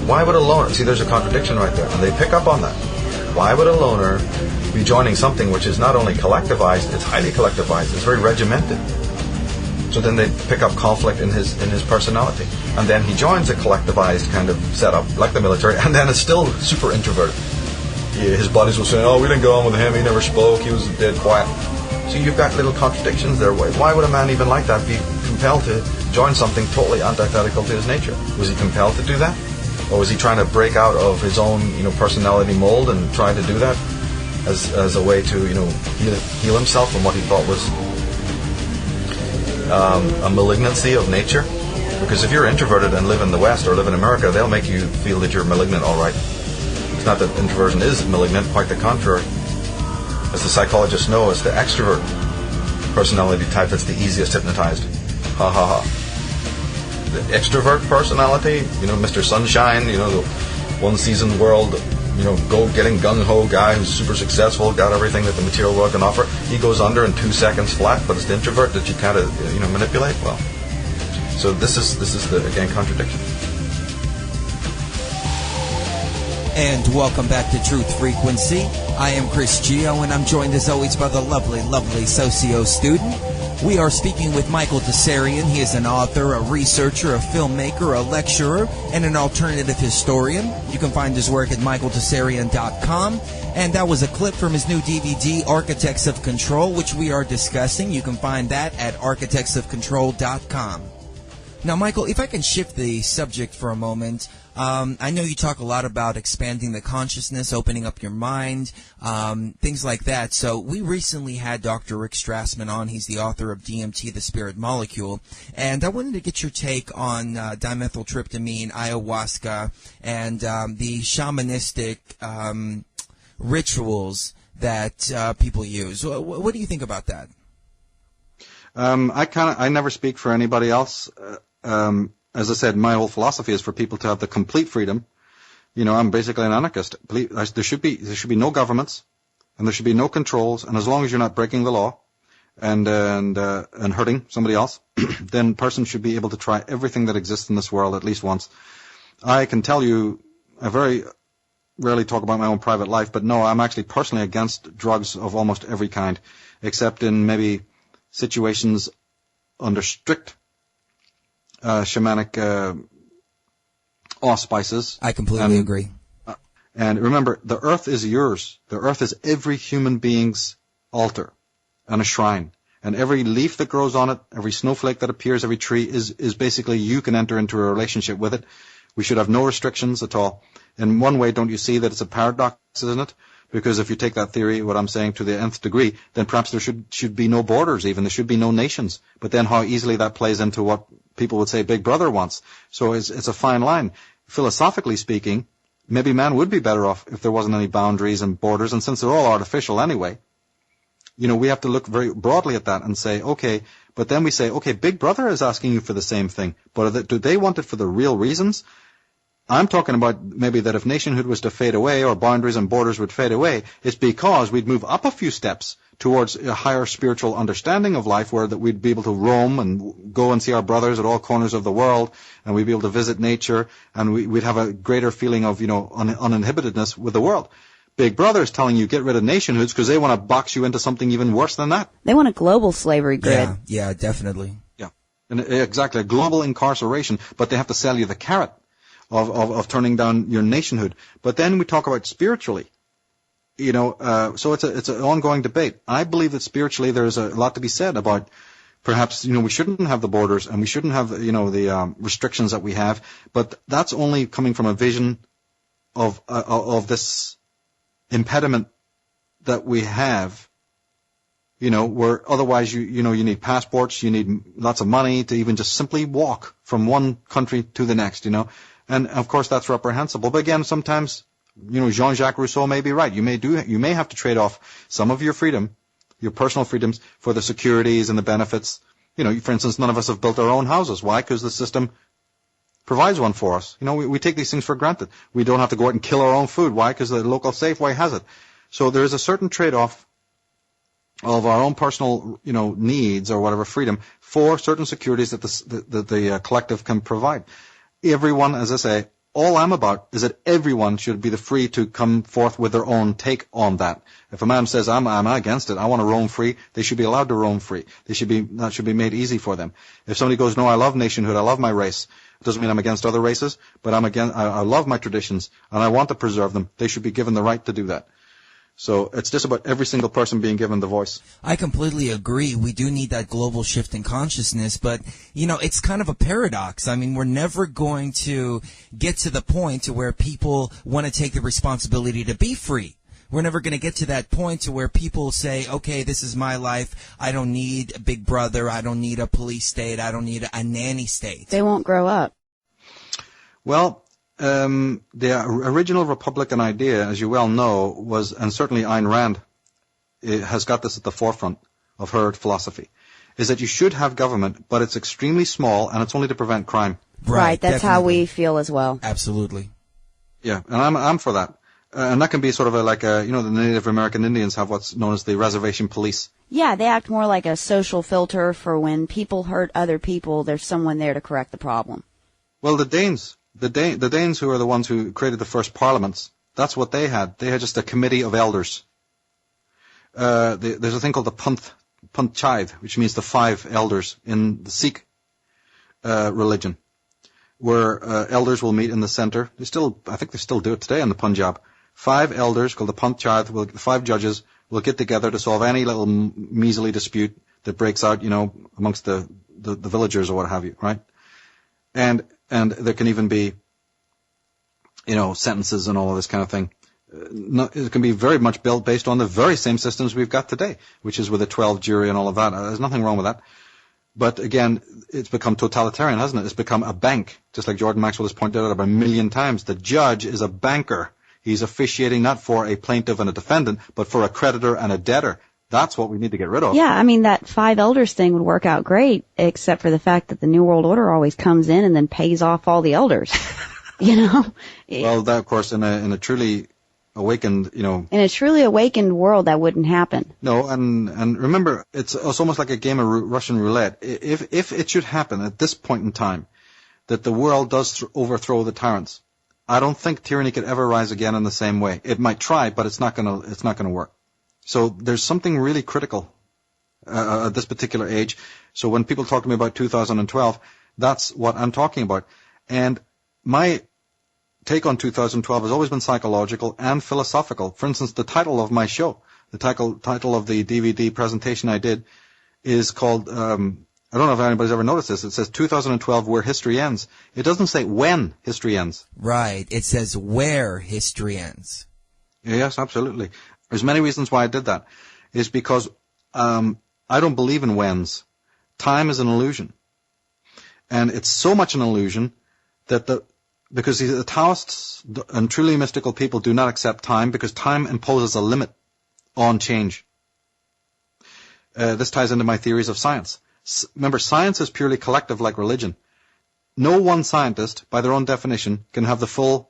Why would a loner... See, there's a contradiction right there. And they pick up on that. Why would a loner be joining something which is not only collectivized, it's highly collectivized, it's very regimented. So then they pick up conflict in his personality. And then he joins a collectivized kind of setup, like the military, and then it's still super introverted. His buddies will say, we didn't go on with him, he never spoke, he was dead quiet. So you've got little contradictions there. Why would a man even like that be compelled to join something totally antithetical to his nature? Was he compelled to do that? Or was he trying to break out of his own, personality mold and try to do that as a way to, heal himself from what he thought was a malignancy of nature? Because if you're introverted and live in the West or live in America, they'll make you feel that you're malignant, all right. It's not that introversion is malignant, quite the contrary. As the psychologists know, it's the extrovert personality type that's the easiest hypnotized. Ha ha ha. The extrovert personality, Mr. Sunshine, the one-season world, go-getting gung-ho guy who's super successful, got everything that the material world can offer. He goes under in 2 seconds flat, but it's the introvert that you kind of, manipulate. Well, so this is the, again, contradiction. And welcome back to Truth Frequency. I am Chris Gio, and I'm joined as always by the lovely, lovely socio student. We are speaking with Michael Tsarion. He is an author, a researcher, a filmmaker, a lecturer, and an alternative historian. You can find his work at michaeltsarion.com. And that was a clip from his new DVD, Architects of Control, which we are discussing. You can find that at architectsofcontrol.com. Now, Michael, if I can shift the subject for a moment, I know you talk a lot about expanding the consciousness, opening up your mind, things like that. So we recently had Dr. Rick Strassman on. He's the author of DMT, the Spirit Molecule. And I wanted to get your take on dimethyltryptamine, ayahuasca, and the shamanistic rituals that people use. What do you think about that? I never speak for anybody else. As I said, my whole philosophy is for people to have the complete freedom. I'm basically an anarchist. There should be no governments, and there should be no controls. And as long as you're not breaking the law and hurting somebody else, then a person should be able to try everything that exists in this world at least once. I can tell you, I very rarely talk about my own private life, but no, I'm actually personally against drugs of almost every kind, except in maybe situations under strict shamanic auspices. I completely agree. And remember, the earth is yours. The earth is every human being's altar and a shrine. And every leaf that grows on it, every snowflake that appears, every tree is basically you can enter into a relationship with it. We should have no restrictions at all. In one way, don't you see that it's a paradox, isn't it? Because if you take that theory, what I'm saying, to the nth degree, then perhaps there should be no borders even. There should be no nations. But then how easily that plays into what people would say Big Brother wants. So it's a fine line. Philosophically speaking, maybe man would be better off if there wasn't any boundaries and borders. And since they're all artificial anyway, we have to look very broadly at that and say, okay, but then we say, okay, Big Brother is asking you for the same thing. But do they want it for the real reasons? I'm talking about maybe that if nationhood was to fade away or boundaries and borders would fade away, it's because we'd move up a few steps towards a higher spiritual understanding of life, where that we'd be able to roam and go and see our brothers at all corners of the world, and we'd be able to visit nature, and we'd have a greater feeling of, uninhibitedness with the world. Big Brother is telling you get rid of nationhoods because they want to box you into something even worse than that. They want a global slavery grid. Yeah, definitely. Yeah, and exactly, a global incarceration, but they have to sell you the carrot of turning down your nationhood. But then we talk about spiritually, so it's an ongoing debate. I believe that spiritually there's a lot to be said about perhaps, we shouldn't have the borders and we shouldn't have, the restrictions that we have, but that's only coming from a vision of this impediment that we have, where otherwise you need passports, you need lots of money to even just simply walk from one country to the next, And of course that's reprehensible. But again, sometimes, Jean-Jacques Rousseau may be right. You may have to trade off some of your freedom, your personal freedoms, for the securities and the benefits. For instance, none of us have built our own houses. Why? Because the system provides one for us. We take these things for granted. We don't have to go out and kill our own food. Why? Because the local Safeway has it. So there is a certain trade-off of our own personal, needs or whatever freedom for certain securities that the collective can provide. Everyone, as I say, all I'm about is that everyone should be free to come forth with their own take on that. If a man says, I'm against it, I want to roam free, they should be allowed to roam free. That should be made easy for them. If somebody goes, no, I love nationhood, I love my race, it doesn't mean I'm against other races, but I love my traditions, and I want to preserve them, they should be given the right to do that. So it's just about every single person being given the voice. I completely agree. We do need that global shift in consciousness, but, it's kind of a paradox. I mean, we're never going to get to the point to where people want to take the responsibility to be free. We're never going to get to that point to where people say, okay, this is my life. I don't need a big brother. I don't need a police state. I don't need a nanny state. They won't grow up. Well, the original Republican idea, as you well know, was, and certainly Ayn Rand has got this at the forefront of her philosophy, is that you should have government, but it's extremely small and it's only to prevent crime. Right, that's definitely. how we feel as well. Absolutely. Yeah, and I'm for that. And that can be sort of the Native American Indians have what's known as the reservation police. Yeah, they act more like a social filter for when people hurt other people, there's someone there to correct the problem. Well, the Danes who are the ones who created the first parliaments, that's what they had. They had just a committee of elders. There's a thing called the Panchayat, which means the 5 elders in the Sikh religion, where elders will meet in the center. I think they still do it today in the Punjab. 5 elders called the Panchayat, 5 judges will get together to solve any little measly dispute that breaks out, amongst the villagers or what have you, right? And there can even be, sentences and all of this kind of thing. It can be very much built based on the very same systems we've got today, which is with a 12 jury and all of that. There's nothing wrong with that. But again, it's become totalitarian, hasn't it? It's become a bank, just like Jordan Maxwell has pointed out about a million times. The judge is a banker. He's officiating not for a plaintiff and a defendant, but for a creditor and a debtor. That's what we need to get rid of. Yeah, I mean, that 5 elders thing would work out great, except for the fact that the New World Order always comes in and then pays off all the elders. Well, that, of course, in a truly awakened, In a truly awakened world, that wouldn't happen. No, and remember, it's almost like a game of Russian roulette. If it should happen at this point in time that the world does overthrow the tyrants, I don't think tyranny could ever rise again in the same way. It might try, but it's not gonna work. So there's something really critical at this particular age. So when people talk to me about 2012, that's what I'm talking about. And my take on 2012 has always been psychological and philosophical. For instance, the title of my show, the title of the DVD presentation I did is called, I don't know if anybody's ever noticed this, it says 2012 Where History Ends. It doesn't say when history ends. Right, it says where history ends. Yes, absolutely. There's many reasons why I did that. It's because I don't believe in whens. Time is an illusion. And it's so much an illusion that because the Taoists and truly mystical people do not accept time because time imposes a limit on change. This ties into my theories of science. Remember, science is purely collective like religion. No one scientist, by their own definition, can have the full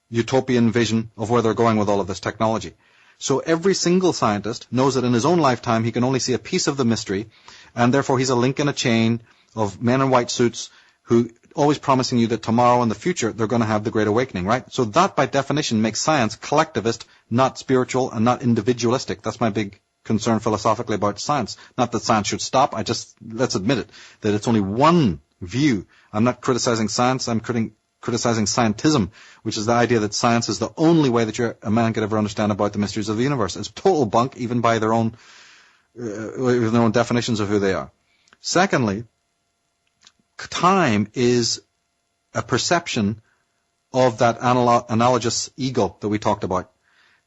utopian vision of where they're going with all of this technology. So every single scientist knows that in his own lifetime he can only see a piece of the mystery, and therefore he's a link in a chain of men in white suits who always promising you that tomorrow in the future they're going to have the Great Awakening, right? So that by definition makes science collectivist, not spiritual and not individualistic. That's my big concern philosophically about science. Not that science should stop, let's admit it, that it's only one view. I'm not criticizing science, I'm criticizing scientism, which is the idea that science is the only way that a man could ever understand about the mysteries of the universe. It's total bunk, even by their own definitions of who they are. Secondly, time is a perception of that analogous ego that we talked about.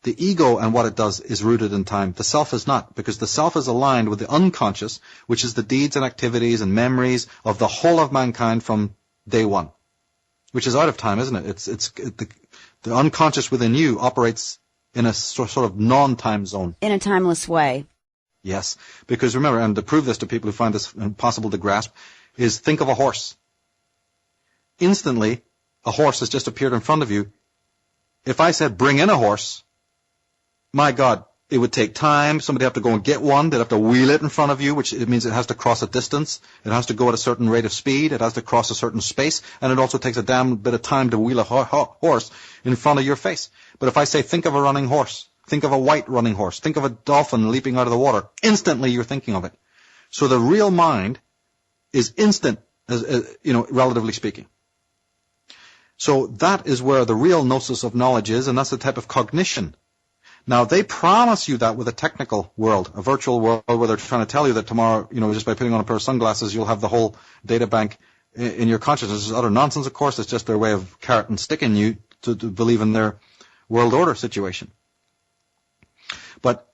The ego and what it does is rooted in time. The self is not, because the self is aligned with the unconscious, which is the deeds and activities and memories of the whole of mankind from day one, which is out of time, isn't it? The unconscious within you operates in a sort of non-time zone. In a timeless way. Yes, because remember, and to prove this to people who find this impossible to grasp, is think of a horse. Instantly, a horse has just appeared in front of you. If I said, bring in a horse, my God, it would take time. Somebody have to go and get one. They'd have to wheel it in front of you, which it means it has to cross a distance. It has to go at a certain rate of speed. It has to cross a certain space. And it also takes a damn bit of time to wheel a horse in front of your face. But if I say, think of a running horse, think of a white running horse, think of a dolphin leaping out of the water, instantly you're thinking of it. So the real mind is instant, relatively speaking. So that is where the real gnosis of knowledge is, and that's the type of cognition. Now, they promise you that with a technical world, a virtual world where they're trying to tell you that tomorrow, just by putting on a pair of sunglasses, you'll have the whole data bank in your consciousness. This is utter nonsense, of course. It's just their way of carrot and sticking you to believe in their world order situation. But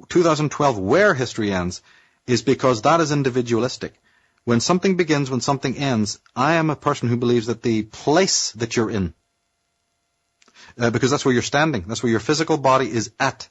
2012, where history ends, is because that is individualistic. When something begins, when something ends, I am a person who believes that the place that you're in, because that's where you're standing, that's where your physical body is at.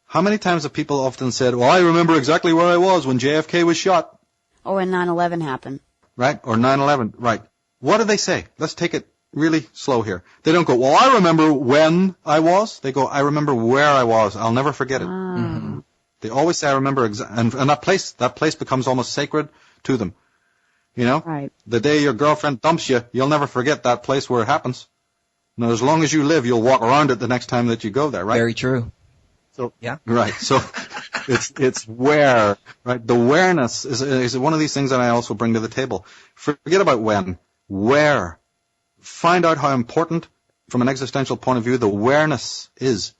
How many times have people often said, well, I remember exactly where I was when JFK was shot? Or when 9/11 happened. Right, or 9/11, right. What do they say? Let's take it really slow here. They don't go, well, I remember when I was. They go, I remember where I was. I'll never forget it. Mm-hmm. They always say, I remember, and that place becomes almost sacred to them. You know? Right. The day your girlfriend dumps you, you'll never forget that place where it happens. Now, as long as you live, you'll walk around it the next time that you go there, right? Very true. So, yeah. Right. So it's where, right? The awareness is one of these things that I also bring to the table. Forget about when. Where. Find out how important, from an existential point of view, the awareness is,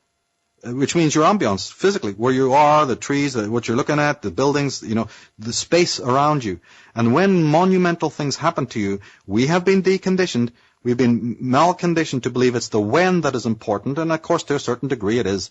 which means your ambience, physically, where you are, the trees, what you're looking at, the buildings, you know, the space around you. And when monumental things happen to you, we have been deconditioned, we've been malconditioned to believe it's the when that is important, and of course to a certain degree it is.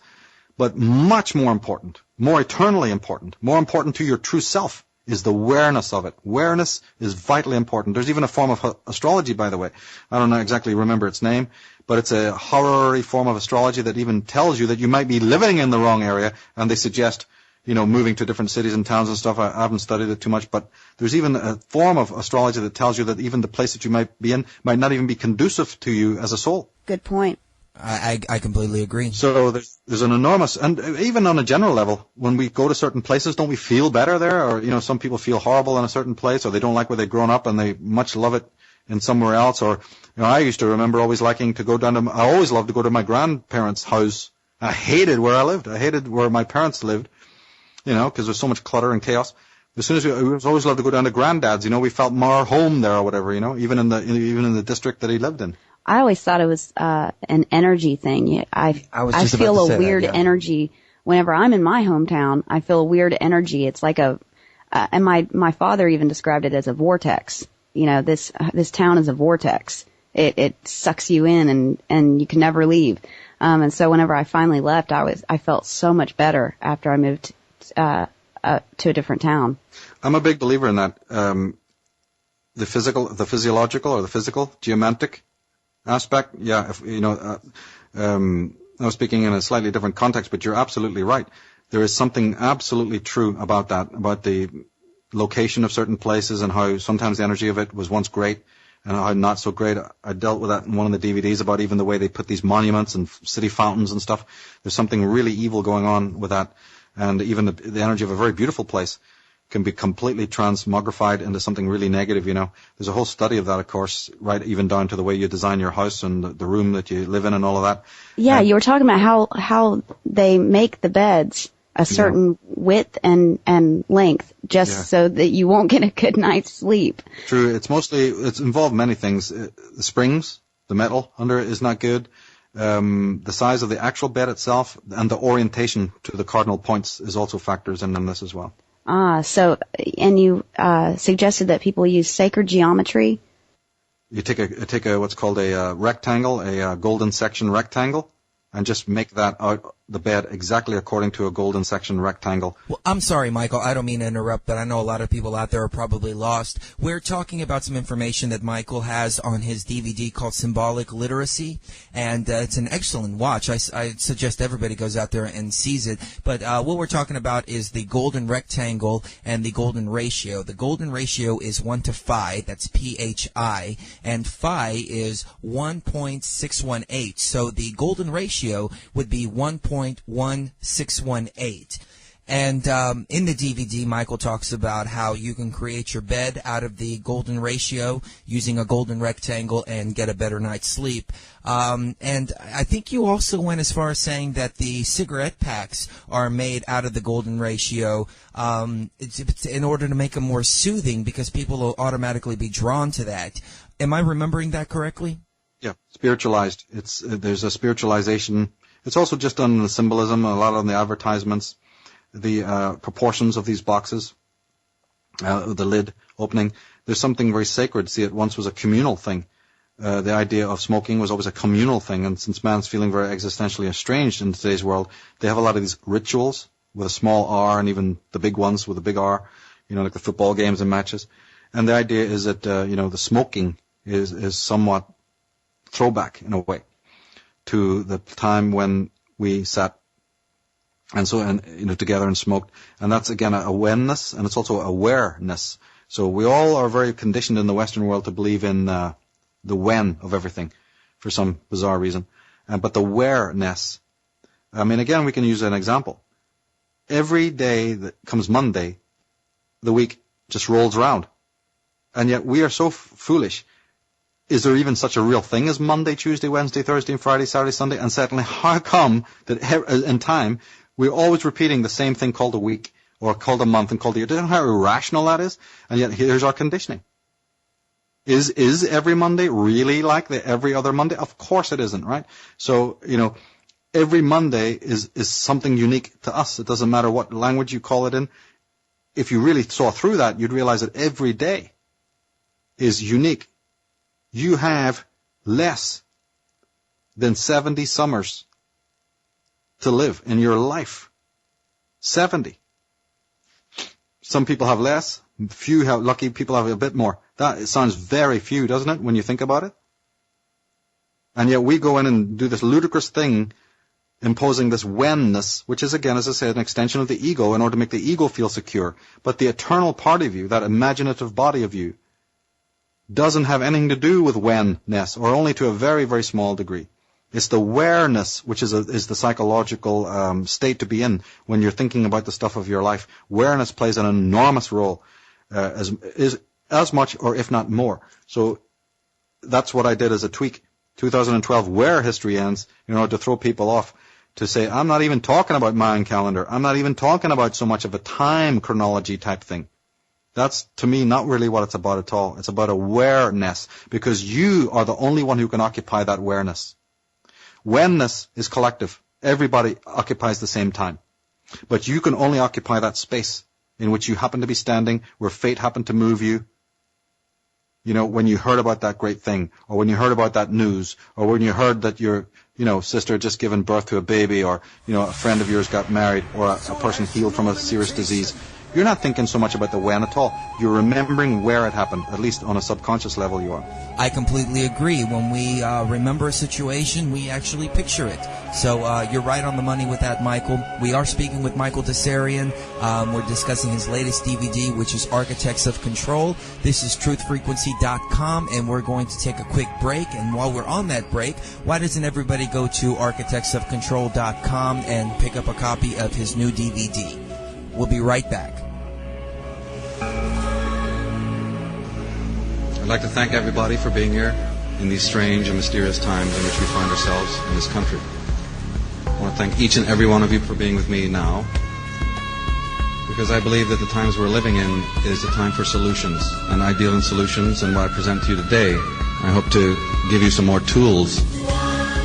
But much more important, more eternally important, more important to your true self is the awareness of it. Awareness is vitally important. There's even a form of astrology, by the way. I don't exactly remember its name, but it's a horror-y form of astrology that even tells you that you might be living in the wrong area, and they suggest, you know, moving to different cities and towns and stuff. I haven't studied it too much, but there's even a form of astrology that tells you that even the place that you might be in might not even be conducive to you as a soul. Good point. I completely agree. So there's an enormous, and even on a general level, when we go to certain places, don't we feel better there? Or, you know, some people feel horrible in a certain place, or they don't like where they've grown up and they much love it in somewhere else. Or, you know, I used to remember always liking to go I always loved to go to my grandparents' house. I hated where I lived. I hated where my parents lived, you know, because there's so much clutter and chaos. As soon as we always loved to go down to Granddad's, you know, we felt more home there or whatever, you know, even in the district that he lived in. I always thought it was an energy thing. I feel a weird energy whenever I'm in my hometown. I feel a weird energy. It's like and my father even described it as a vortex. You know, this town is a vortex. It sucks you in and you can never leave. And so whenever I finally left, I felt so much better after I moved to a different town. I'm a big believer in that. The physiological or the physical geomantic aspect, yeah, I was speaking in a slightly different context, but you're absolutely right. There is something absolutely true about that, about the location of certain places and how sometimes the energy of it was once great and how not so great. I dealt with that in one of the DVDs about even the way they put these monuments and city fountains and stuff. There's something really evil going on with that, and even the energy of a very beautiful place can be completely transmogrified into something really negative, you know. There's a whole study of that, of course, right, even down to the way you design your house and the room that you live in and all of that. Yeah, you were talking about how they make the beds a certain width and length just so that you won't get a good night's sleep. True. It's involved many things. The springs, the metal under it is not good. The size of the actual bed itself and the orientation to the cardinal points is also factors in this as well. And you suggested that people use sacred geometry. You take a what's called a rectangle, a golden section rectangle, and just make that out the bed exactly according to a golden section rectangle. Well, I'm sorry, Michael. I don't mean to interrupt, but I know a lot of people out there are probably lost. We're talking about some information that Michael has on his DVD called Symbolic Literacy, and it's an excellent watch. I suggest everybody goes out there and sees it. But what we're talking about is the golden rectangle and the golden ratio. The golden ratio is 1 to phi. That's PHI, and phi is 1.618. So the golden ratio would be 1.1618. And in the DVD, Michael talks about how you can create your bed out of the golden ratio using a golden rectangle and get a better night's sleep. And I think you also went as far as saying that the cigarette packs are made out of the golden ratio in order to make them more soothing because people will automatically be drawn to that. Am I remembering that correctly? Yeah, spiritualized. There's a spiritualization. It's also just on the symbolism, a lot on the advertisements, the proportions of these boxes, the lid opening. There's something very sacred. See, it once was a communal thing. the idea of smoking was always a communal thing, and since man's feeling very existentially estranged in today's world, they have a lot of these rituals with a small R, and even the big ones with a big R, like the football games and matches. And the idea is that, the smoking is somewhat throwback in a way to the time when we sat together and smoked. And that's again a awareness, and it's also awareness. So we all are very conditioned in the Western world to believe in the when of everything for some bizarre reason. But the awareness, again, we can use an example. Every day that comes Monday, the week just rolls around. And yet we are so foolish. Is there even such a real thing as Monday, Tuesday, Wednesday, Thursday, and Friday, Saturday, Sunday? And secondly, how come that in time we're always repeating the same thing called a week or called a month and called a year? Do you know how irrational that is? And yet here's our conditioning. Is every Monday really like every other Monday? Of course it isn't, right? So, every Monday is something unique to us. It doesn't matter what language you call it in. If you really saw through that, you'd realize that every day is unique. You have less than 70 summers to live in your life. 70. Some people have less. Lucky people have a bit more. That sounds very few, doesn't it, when you think about it? And yet we go in and do this ludicrous thing, imposing this whenness, which is, again, as I said, an extension of the ego in order to make the ego feel secure. But the eternal part of you, that imaginative body of you, doesn't have anything to do with whenness, or only to a very, very small degree. It's the awareness, which is the psychological state to be in when you're thinking about the stuff of your life. Awareness plays an enormous role, as much or if not more. So that's what I did as a tweak. 2012, where history ends, in order to throw people off, to say, I'm not even talking about Mayan calendar. I'm not even talking about so much of a time chronology type thing. That's, to me, not really what it's about at all. It's about awareness, because you are the only one who can occupy that awareness. Whenness is collective. Everybody occupies the same time. But you can only occupy that space in which you happen to be standing, where fate happened to move you. When you heard about that great thing, or when you heard about that news, or when you heard that your, sister had just given birth to a baby, or, a friend of yours got married, or a person healed from a serious disease. You're not thinking so much about the when at all. You're remembering where it happened, at least on a subconscious level you are. I completely agree. When we remember a situation, we actually picture it. So you're right on the money with that, Michael. We are speaking with Michael Tsarion. We're discussing his latest DVD, which is Architects of Control. This is Truthfrequency.com, and we're going to take a quick break. And while we're on that break, why doesn't everybody go to ArchitectsOfControl.com and pick up a copy of his new DVD? We'll be right back. I'd like to thank everybody for being here in these strange and mysterious times in which we find ourselves in this country. I want to thank each and every one of you for being with me now, because I believe that the times we're living in is a time for solutions, and I deal in solutions, and what I present to you today, I hope to give you some more tools,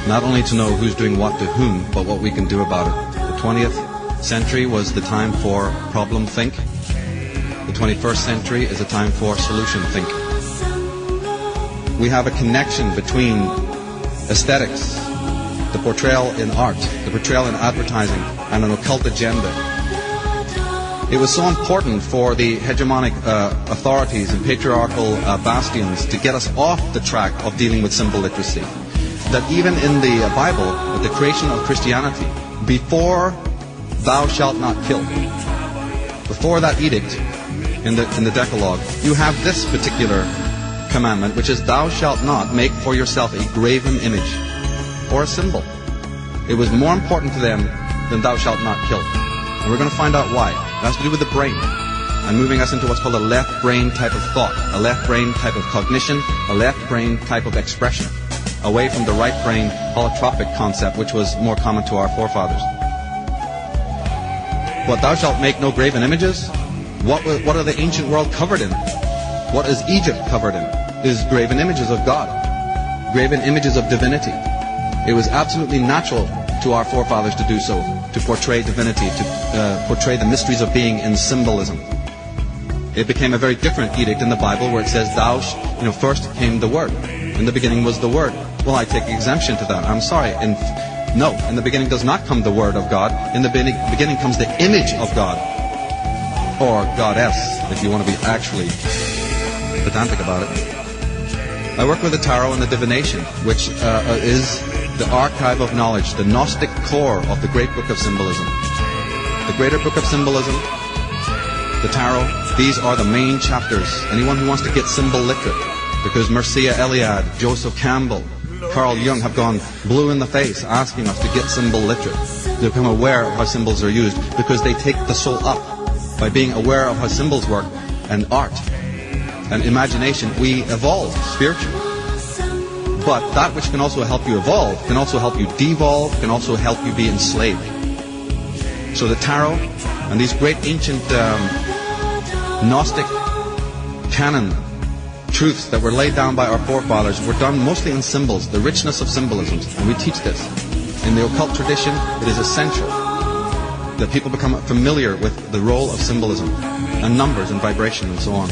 not only to know who's doing what to whom, but what we can do about it. The 20th century was the time for problem think. The 21st century is a time for solution think. We have a connection between aesthetics, the portrayal in art, the portrayal in advertising, and an occult agenda. It was so important for the hegemonic authorities and patriarchal bastions to get us off the track of dealing with symbol literacy, that even in the Bible, at the creation of Christianity, before thou shalt not kill, before that edict in the Decalogue, you have this particular commandment, which is, thou shalt not make for yourself a graven image or a symbol. It was more important to them than thou shalt not kill. And we're going to find out why. It has to do with the brain, and moving us into what's called a left brain type of thought, a left brain type of cognition, a left brain type of expression, away from the right brain holotropic concept, which was more common to our forefathers. What, thou shalt make no graven images? What are the ancient world covered in? What is Egypt covered in? Is graven images of God, graven images of divinity. It was absolutely natural to our forefathers to do so, to portray divinity, to portray the mysteries of being in symbolism. It became a very different edict in the Bible, where it says, first came the Word. In the beginning was the Word. Well, I take exemption to that. I'm sorry. No, in the beginning does not come the Word of God. In the beginning comes the image of God. Or Goddess, if you want to be actually pedantic about it. I work with the tarot and the divination, which is the archive of knowledge, the Gnostic core of the great book of symbolism. The greater book of symbolism, the tarot, these are the main chapters. Anyone who wants to get symbol literate, because Mircea Eliade, Joseph Campbell, Carl Jung have gone blue in the face asking us to get symbol literate, to become aware of how symbols are used, because they take the soul up. By being aware of how symbols work, and art, and imagination, we evolve spiritually. But that which can also help you evolve, can also help you devolve, can also help you be enslaved. So the tarot, and these great ancient Gnostic canon truths that were laid down by our forefathers were done mostly in symbols, the richness of symbolisms, and we teach this. In the occult tradition, it is essential that people become familiar with the role of symbolism and numbers and vibration and so on.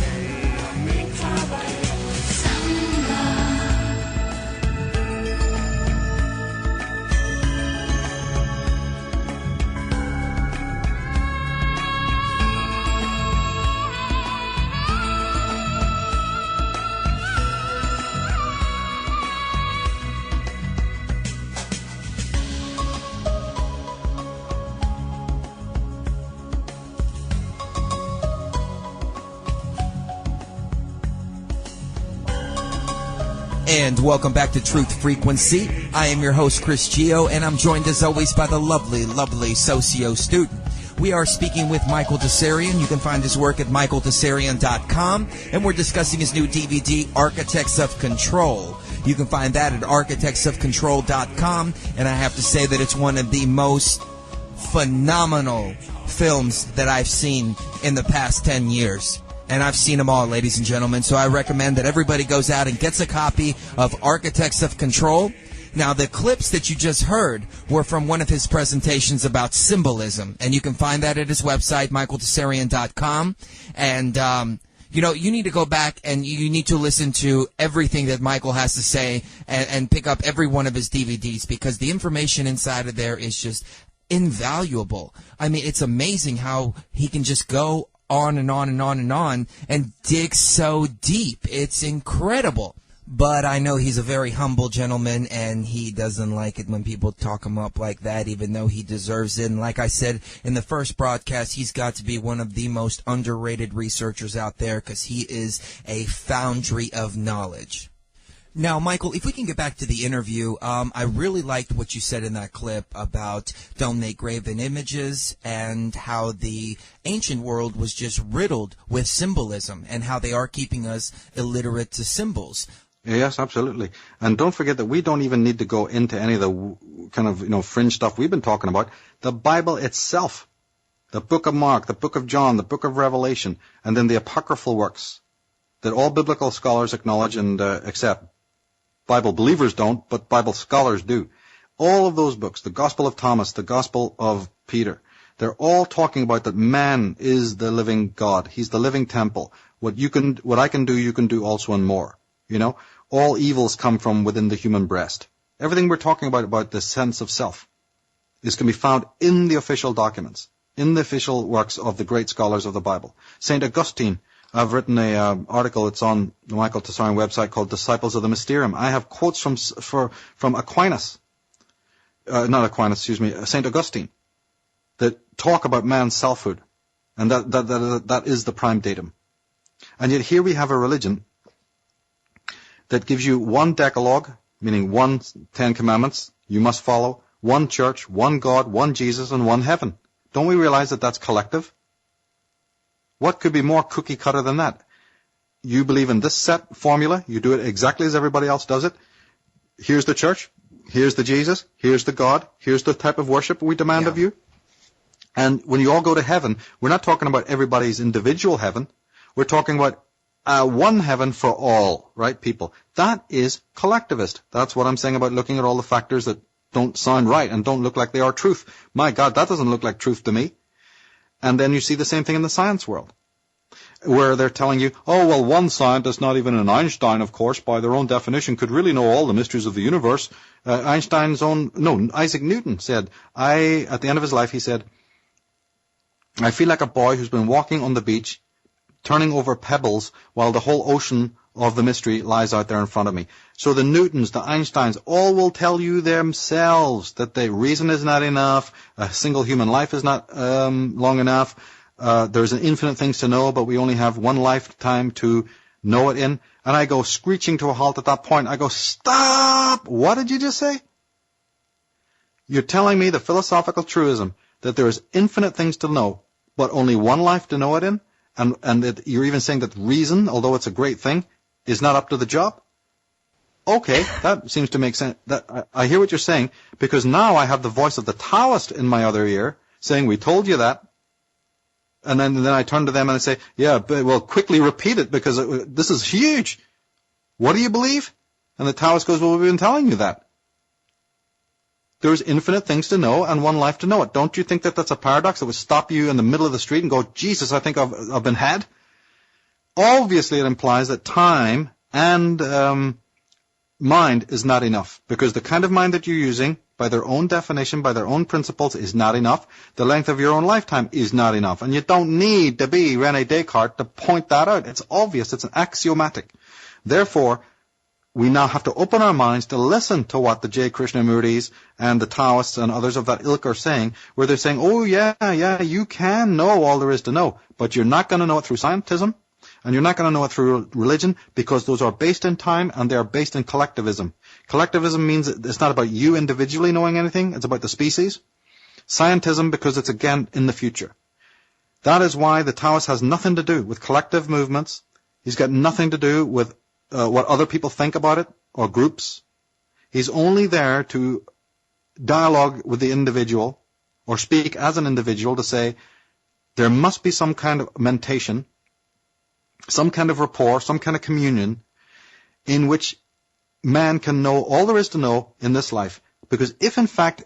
And welcome back to Truth Frequency. I am your host, Chris Gio, and I'm joined as always by the lovely, lovely socio student. We are speaking with Michael Tsarion. You can find his work at michaeltsarion.com, and we're discussing his new DVD, Architects of Control. You can find that at architectsofcontrol.com, and I have to say that it's one of the most phenomenal films that I've seen in the past 10 years. And I've seen them all, ladies and gentlemen, so I recommend that everybody goes out and gets a copy of Architects of Control. Now, the clips that you just heard were from one of his presentations about symbolism, and you can find that at his website, michaeltsarion.com. And, you need to go back and you need to listen to everything that Michael has to say and pick up every one of his DVDs, because the information inside of there is just invaluable. I mean, it's amazing how he can just go on and on and on and on and dig so deep. It's incredible. But I know he's a very humble gentleman, and he doesn't like it when people talk him up like that, even though he deserves it. And like I said in the first broadcast, he's got to be one of the most underrated researchers out there, because he is a foundry of knowledge. Now, Michael, if we can get back to the interview, I really liked what you said in that clip about don't make graven images, and how the ancient world was just riddled with symbolism, and how they are keeping us illiterate to symbols. Yes, absolutely. And don't forget that we don't even need to go into any of the kind of, fringe stuff we've been talking about. The Bible itself, the book of Mark, the book of John, the book of Revelation, and then the apocryphal works that all biblical scholars acknowledge and accept. Bible believers don't, but Bible scholars do. All of those books, the Gospel of Thomas, the Gospel of Peter, they're all talking about that man is the living God. He's the living temple. What I can do, you can do also and more. All evils come from within the human breast. Everything we're talking about the sense of self, can be found in the official documents, in the official works of the great scholars of the Bible. St. Augustine, I've written an article, it's on the Michael Tsarion website, called Disciples of the Mysterium. I have quotes from St. Augustine, that talk about man's selfhood, and that is the prime datum. And yet here we have a religion that gives you one Decalogue, meaning 1 Ten Commandments you must follow, one church, one God, one Jesus, and one heaven. Don't we realize that that's collective? What could be more cookie cutter than that? You believe in this set formula, you do it exactly as everybody else does it. Here's the church, here's the Jesus, here's the God, here's the type of worship we demand of you. And when you all go to heaven, we're not talking about everybody's individual heaven. We're talking about one heaven for all, right, people? That is collectivist. That's what I'm saying about looking at all the factors that don't sound right and don't look like they are truth. My God, that doesn't look like truth to me. And then you see the same thing in the science world. where they're telling you, oh, well, one scientist, not even an Einstein, of course, by their own definition, could really know all the mysteries of the universe. Isaac Newton said, at the end of his life, he said, I feel like a boy who's been walking on the beach, turning over pebbles while the whole ocean of the mystery lies out there in front of me. So the Newtons, the Einsteins, all will tell you themselves that the reason is not enough, a single human life is not long enough, there's an infinite things to know, but we only have one lifetime to know it in. And I go screeching to a halt at that point. I go, stop! What did you just say? You're telling me the philosophical truism that there is infinite things to know, but only one life to know it in? And that you're even saying that reason, although it's a great thing, is not up to the job? Okay, that seems to make sense. I hear what you're saying, because now I have the voice of the Taoist in my other ear saying, we told you that. And then I turn to them and I say, yeah, but well, quickly repeat it, because this is huge. What do you believe? And the Taoist goes, well, we've been telling you that. There's infinite things to know and one life to know it. Don't you think that that's a paradox that would stop you in the middle of the street and go, Jesus, I think I've been had? Obviously, it implies that time and mind is not enough, because the kind of mind that you're using, by their own definition, by their own principles, is not enough. The length of your own lifetime is not enough. And you don't need to be René Descartes to point that out. It's obvious. It's an axiomatic. Therefore, we now have to open our minds to listen to what the J. Krishnamurtis and the Taoists and others of that ilk are saying, where they're saying, oh, yeah, you can know all there is to know, but you're not going to know it through scientism, and you're not going to know it through religion, because those are based in time and they are based in collectivism. Collectivism means it's not about you individually knowing anything, it's about the species. Scientism, because it's again in the future. That is why the Taoist has nothing to do with collective movements. He's got nothing to do with what other people think about it, or groups. He's only there to dialogue with the individual, or speak as an individual to say, there must be some kind of mentation, some kind of rapport, some kind of communion, in which man can know all there is to know in this life. Because if in fact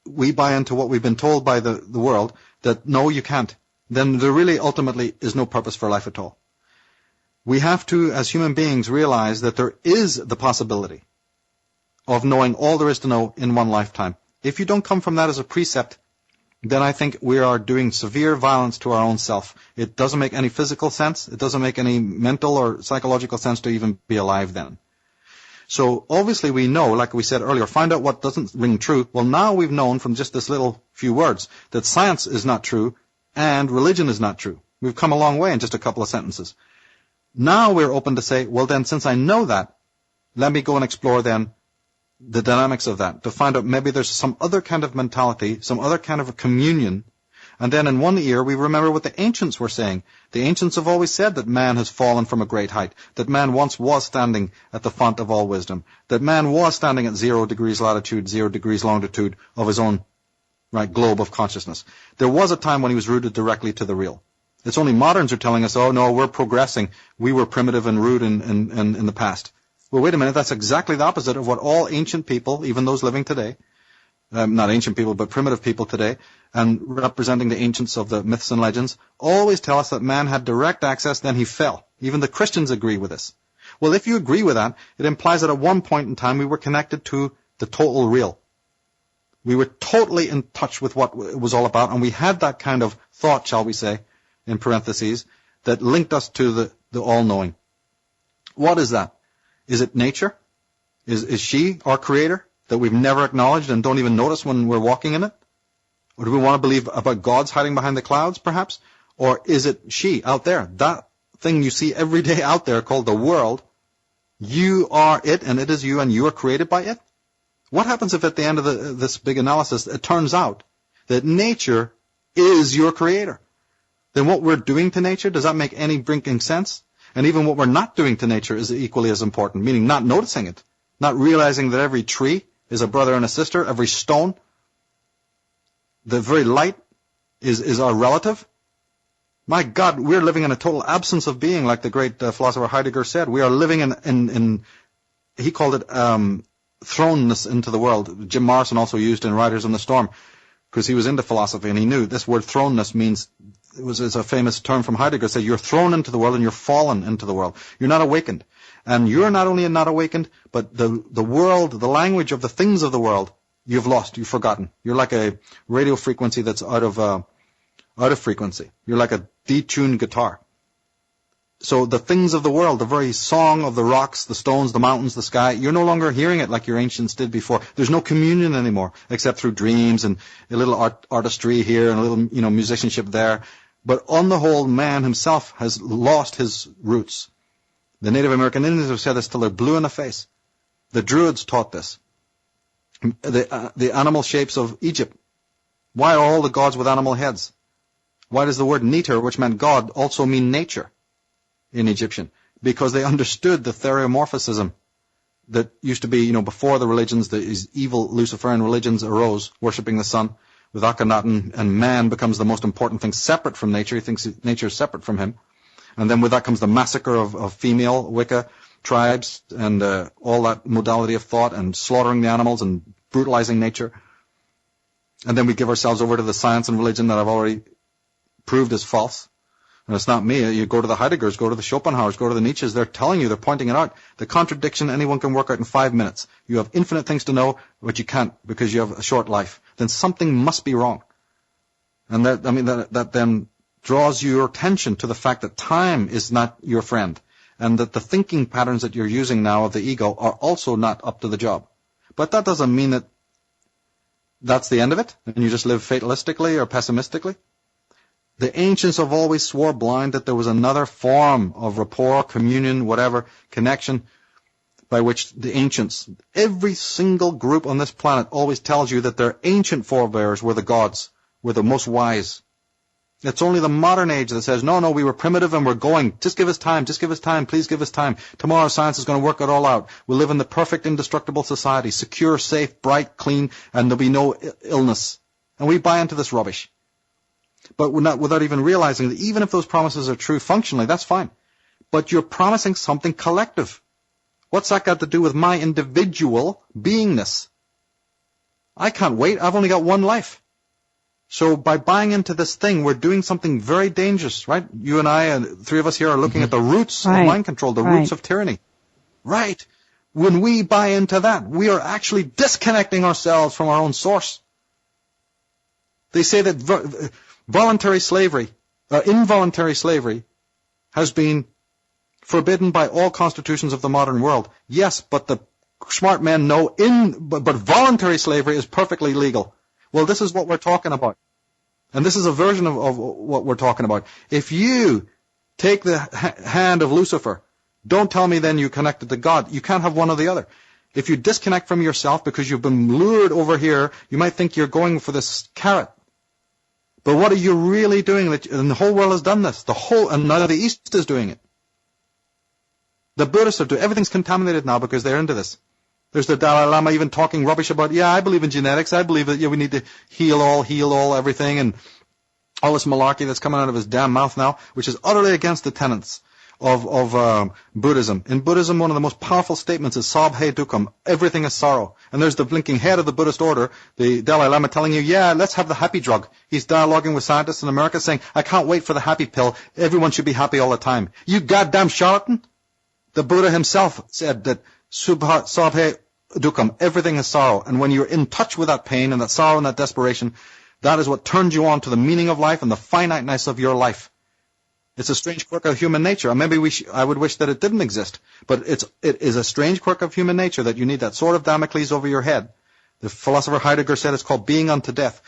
we buy into what we've been told by the world, that no, you can't, then there really ultimately is no purpose for life at all. We have to, as human beings, realize that there is the possibility of knowing all there is to know in one lifetime. If you don't come from that as a precept, then I think we are doing severe violence to our own self. It doesn't make any physical sense. It doesn't make any mental or psychological sense to even be alive then. So obviously we know, like we said earlier, find out what doesn't ring true. Well, now we've known from just this little few words that science is not true and religion is not true. We've come a long way in just a couple of sentences. Now we're open to say, well then, since I know that, let me go and explore then the dynamics of that, to find out maybe there's some other kind of mentality, some other kind of a communion. And then in one ear, we remember what the ancients were saying. The ancients have always said that man has fallen from a great height, that man once was standing at the font of all wisdom, that man was standing at 0 degrees latitude, 0 degrees longitude of his own globe of consciousness. There was a time when he was rooted directly to the real. It's only moderns are telling us, oh no, we're progressing. We were primitive and rude in the past. Well, wait a minute, that's exactly the opposite of what all ancient people, even those living today, not ancient people, but primitive people today, and representing the ancients of the myths and legends, always tell us that man had direct access, then he fell. Even the Christians agree with this. Well, if you agree with that, it implies that at one point in time we were connected to the total real. We were totally in touch with what it was all about, and we had that kind of thought, shall we say, in parentheses, that linked us to the all-knowing. What is that? Is it nature? Is she our creator that we've never acknowledged and don't even notice when we're walking in it? Or do we want to believe about gods hiding behind the clouds, perhaps? Or is it she out there, that thing you see every day out there called the world? You are it, and it is you, and you are created by it? What happens if at the end of this big analysis it turns out that nature is your creator? Then what we're doing to nature, does that make any blinking sense? And even what we're not doing to nature is equally as important, meaning not noticing it, not realizing that every tree is a brother and a sister, every stone, the very light is our relative. My God, we're living in a total absence of being, like the great philosopher Heidegger said. We are living in he called it thrownness into the world. Jim Morrison also used in Riders on the Storm, because he was into philosophy, and he knew this word thrownness means is a famous term from Heidegger, said you're thrown into the world and you're fallen into the world. You're not awakened. And you're not only not awakened, but the world, the language of the things of the world, you've lost, you've forgotten. You're like a radio frequency that's out of frequency. You're like a detuned guitar. So the things of the world, the very song of the rocks, the stones, the mountains, the sky, you're no longer hearing it like your ancients did before. There's no communion anymore, except through dreams and a little artistry here and a little, musicianship there. But on the whole, man himself has lost his roots. The Native American Indians have said this till they're blue in the face. The Druids taught this. The animal shapes of Egypt. Why are all the gods with animal heads? Why does the word neter, which meant God, also mean nature in Egyptian? Because they understood the theriomorphism that used to be, before the religions, these evil Luciferian religions arose, worshipping the sun with Akhenaten, and man becomes the most important thing separate from nature. He thinks nature is separate from him. And then with that comes the massacre of female Wicca tribes and all that modality of thought and slaughtering the animals and brutalizing nature. And then we give ourselves over to the science and religion that I've already proved is false. And it's not me. You go to the Heideggers, go to the Schopenhauers, go to the Nietzsches. They're telling you, they're pointing it out. The contradiction anyone can work out in 5 minutes. You have infinite things to know, but you can't because you have a short life. Then something must be wrong. And that then draws your attention to the fact that time is not your friend, and that the thinking patterns that you're using now of the ego are also not up to the job. But that doesn't mean that that's the end of it, and you just live fatalistically or pessimistically. The ancients have always swore blind that there was another form of rapport, communion, whatever, connection, by which the ancients, every single group on this planet always tells you that their ancient forebears were the gods, were the most wise. It's only the modern age that says, no, we were primitive and we're going. Just give us time, please give us time. Tomorrow science is going to work it all out. We'll live in the perfect, indestructible society, secure, safe, bright, clean, and there'll be no illness. And we buy into this rubbish. But without even realizing that even if those promises are true functionally, that's fine. But you're promising something collective. What's that got to do with my individual beingness? I can't wait. I've only got one life. So by buying into this thing, we're doing something very dangerous, right? You and I, and 3 of us here, are looking at the roots of mind control, the roots of tyranny. Right. When we buy into that, we are actually disconnecting ourselves from our own source. They say that involuntary slavery has been forbidden by all constitutions of the modern world. Yes, but the smart men know but voluntary slavery is perfectly legal. Well, this is what we're talking about. And this is a version of what we're talking about. If you take the hand of Lucifer, don't tell me then you connected to God. You can't have one or the other. If you disconnect from yourself because you've been lured over here, you might think you're going for this carrot. But what are you really doing? And the whole world has done this. And now the East is doing it. The Buddhists are doing it. Everything's contaminated now because they're into this. There's the Dalai Lama even talking rubbish about, I believe in genetics. I believe that we need to heal all, everything, and all this malarkey that's coming out of his damn mouth now, which is utterly against the tenets of Buddhism. In Buddhism, one of the most powerful statements is Sabhe Dukkam, everything is sorrow. And there's the blinking head of the Buddhist order, the Dalai Lama, telling you, let's have the happy drug. He's dialoguing with scientists in America saying, I can't wait for the happy pill. Everyone should be happy all the time. You goddamn charlatan. The Buddha himself said that Sabhe Dukkam, everything is sorrow. And when you're in touch with that pain and that sorrow and that desperation, that is what turns you on to the meaning of life and the finiteness of your life. It's a strange quirk of human nature. Maybe I would wish that it didn't exist, but it is a strange quirk of human nature that you need that sword of Damocles over your head. The philosopher Heidegger said it's called being unto death.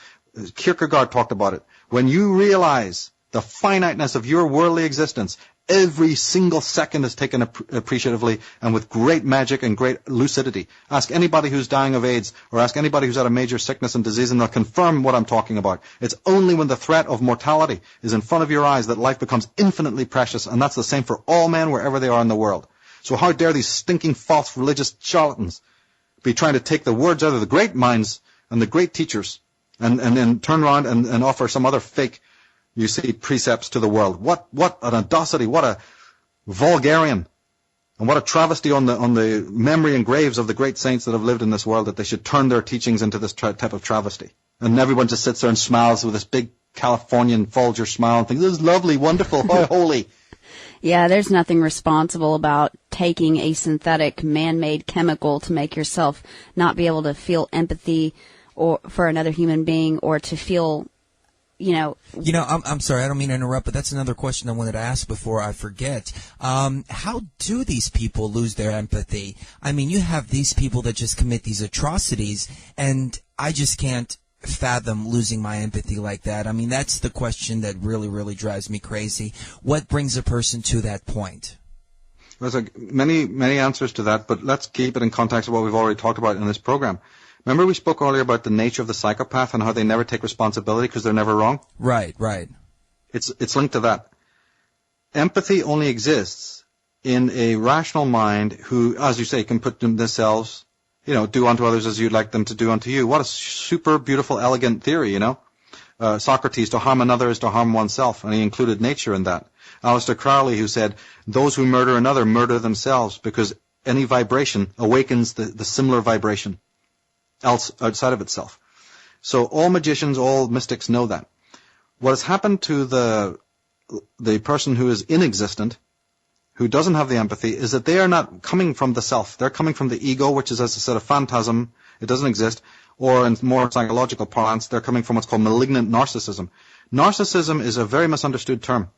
Kierkegaard talked about it. When you realize the finiteness of your worldly existence, every single second is taken appreciatively and with great magic and great lucidity. Ask anybody who's dying of AIDS or ask anybody who's had a major sickness and disease and they'll confirm what I'm talking about. It's only when the threat of mortality is in front of your eyes that life becomes infinitely precious, and that's the same for all men wherever they are in the world. So how dare these stinking false religious charlatans be trying to take the words out of the great minds and the great teachers and then turn around and offer some other fake precepts to the world. What an audacity, what a vulgarian, and what a travesty on the memory and graves of the great saints that have lived in this world, that they should turn their teachings into this type of travesty. And everyone just sits there and smiles with this big Californian Folger smile and think, this is lovely, wonderful, holy. Yeah, there's nothing responsible about taking a synthetic man-made chemical to make yourself not be able to feel empathy or for another human being, or to feel, I'm sorry, I don't mean to interrupt, but that's another question I wanted to ask before I forget. How do these people lose their empathy? I mean, you have these people that just commit these atrocities, and I just can't fathom losing my empathy like that. I mean, that's the question that really, really drives me crazy. What brings a person to that point? There's many answers to that, but let's keep it in context of what we've already talked about in this program. Remember we spoke earlier about the nature of the psychopath and how they never take responsibility because they're never wrong? Right. It's linked to that. Empathy only exists in a rational mind who, as you say, can put themselves, do unto others as you'd like them to do unto you. What a super beautiful, elegant theory, Socrates, to harm another is to harm oneself, and he included nature in that. Aleister Crowley, who said, those who murder another murder themselves because any vibration awakens the similar vibration else outside of itself. So all magicians, all mystics know that. What has happened to the person who is inexistent, who doesn't have the empathy, is that they are not coming from the self. They're coming from the ego, which is, as I said, a phantasm. It doesn't exist. Or in more psychological parlance, they're coming from what's called malignant narcissism. Narcissism is a very misunderstood term.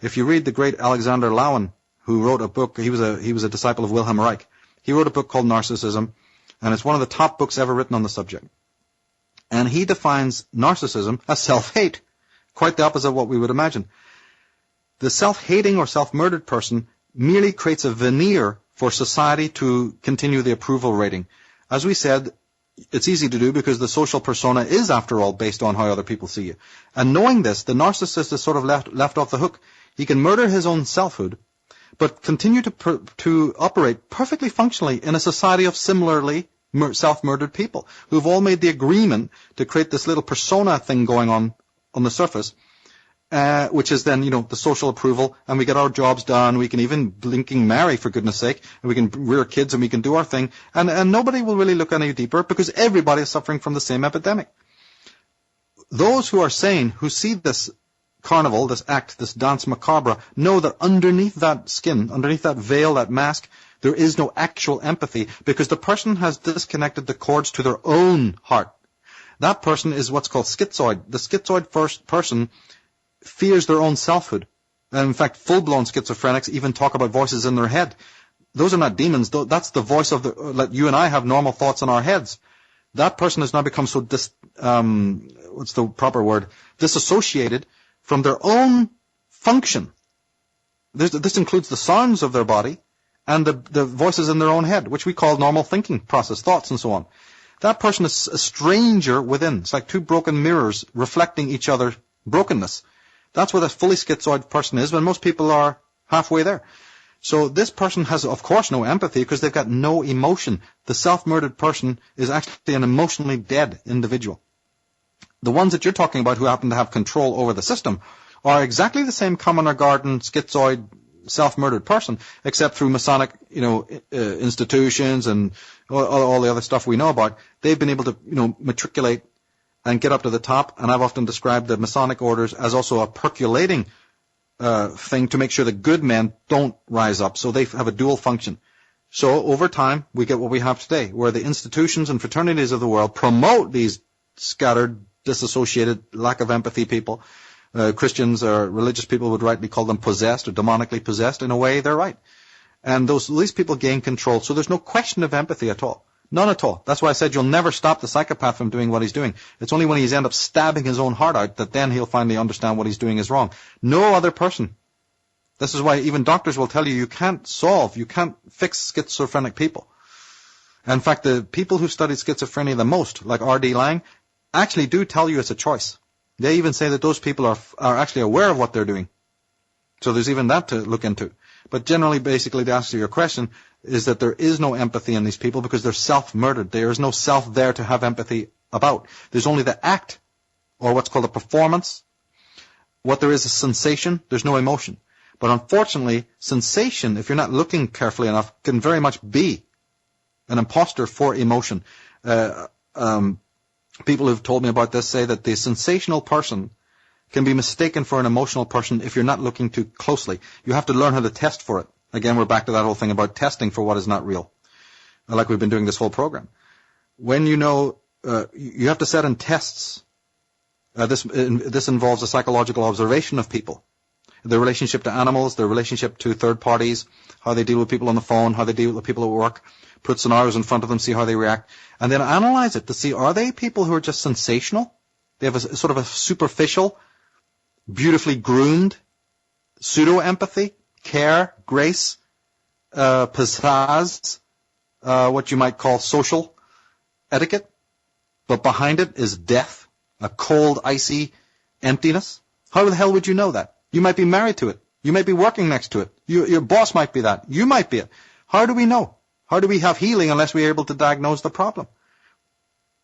If you read the great Alexander Lowen, who wrote a book, he was a disciple of Wilhelm Reich. He wrote a book called Narcissism, and it's one of the top books ever written on the subject. And he defines narcissism as self-hate, quite the opposite of what we would imagine. The self-hating or self-murdered person merely creates a veneer for society to continue the approval rating. As we said, it's easy to do because the social persona is, after all, based on how other people see you. And knowing this, the narcissist is sort of left off the hook. He can murder his own selfhood, but continue to operate perfectly functionally in a society of similarly self-murdered people who've all made the agreement to create this little persona thing going on the surface, which is then, the social approval, and we get our jobs done, we can even blinking marry, for goodness sake, and we can rear kids and we can do our thing, and nobody will really look any deeper because everybody is suffering from the same epidemic. Those who are sane, who see this carnival, this act, this dance macabre, know that underneath that skin, underneath that veil, that mask, there is no actual empathy because the person has disconnected the cords to their own heart. That person is what's called schizoid. The schizoid person fears their own selfhood. And in fact, full-blown schizophrenics even talk about voices in their head. Those are not demons. That's the voice of like you and I have normal thoughts in our heads. That person has now become so what's the proper word? Disassociated from their own function. This includes the sounds of their body and the voices in their own head, which we call normal thinking process, thoughts and so on. That person is a stranger within. It's like two broken mirrors reflecting each other's brokenness. That's what a fully schizoid person is, when most people are halfway there. So this person has, of course, no empathy because they've got no emotion. The self-murdered person is actually an emotionally dead individual. The ones that you're talking about who happen to have control over the system are exactly the same commoner garden, schizoid, self-murdered person, except through Masonic, institutions and all the other stuff we know about. They've been able to, matriculate and get up to the top. And I've often described the Masonic orders as also a percolating thing to make sure the good men don't rise up. So they have a dual function. So over time, we get what we have today, where the institutions and fraternities of the world promote these scattered, disassociated, lack of empathy people. Christians or religious people would rightly call them possessed or demonically possessed. In a way, they're right. And these people gain control. So there's no question of empathy at all. None at all. That's why I said you'll never stop the psychopath from doing what he's doing. It's only when he's end up stabbing his own heart out that then he'll finally understand what he's doing is wrong. No other person. This is why even doctors will tell you can't fix schizophrenic people. In fact, the people who studied schizophrenia the most, like R.D. Laing, actually do tell you it's a choice. They even say that those people are actually aware of what they're doing. So there's even that to look into. But generally, basically, the answer to your question is that there is no empathy in these people because they're self-murdered. There is no self there to have empathy about. There's only the act, or what's called a performance. What there is sensation. There's no emotion. But unfortunately, sensation, if you're not looking carefully enough, can very much be an imposter for emotion. People who've told me about this say that the sensational person can be mistaken for an emotional person if you're not looking too closely. You have to learn how to test for it. Again, we're back to that whole thing about testing for what is not real, like we've been doing this whole program. When you know, you have to set in tests. This involves a psychological observation of people, their relationship to animals, their relationship to third parties, how they deal with people on the phone, how they deal with people at work, put scenarios in front of them, see how they react, and then analyze it to see, are they people who are just sensational? They have a sort of a superficial, beautifully groomed pseudo-empathy, care, grace, pizzazz, what you might call social etiquette, but behind it is death, a cold, icy emptiness. How the hell would you know that? You might be married to it. You might be working next to it. Your boss might be that. You might be it. How do we know? How do we have healing unless we are able to diagnose the problem?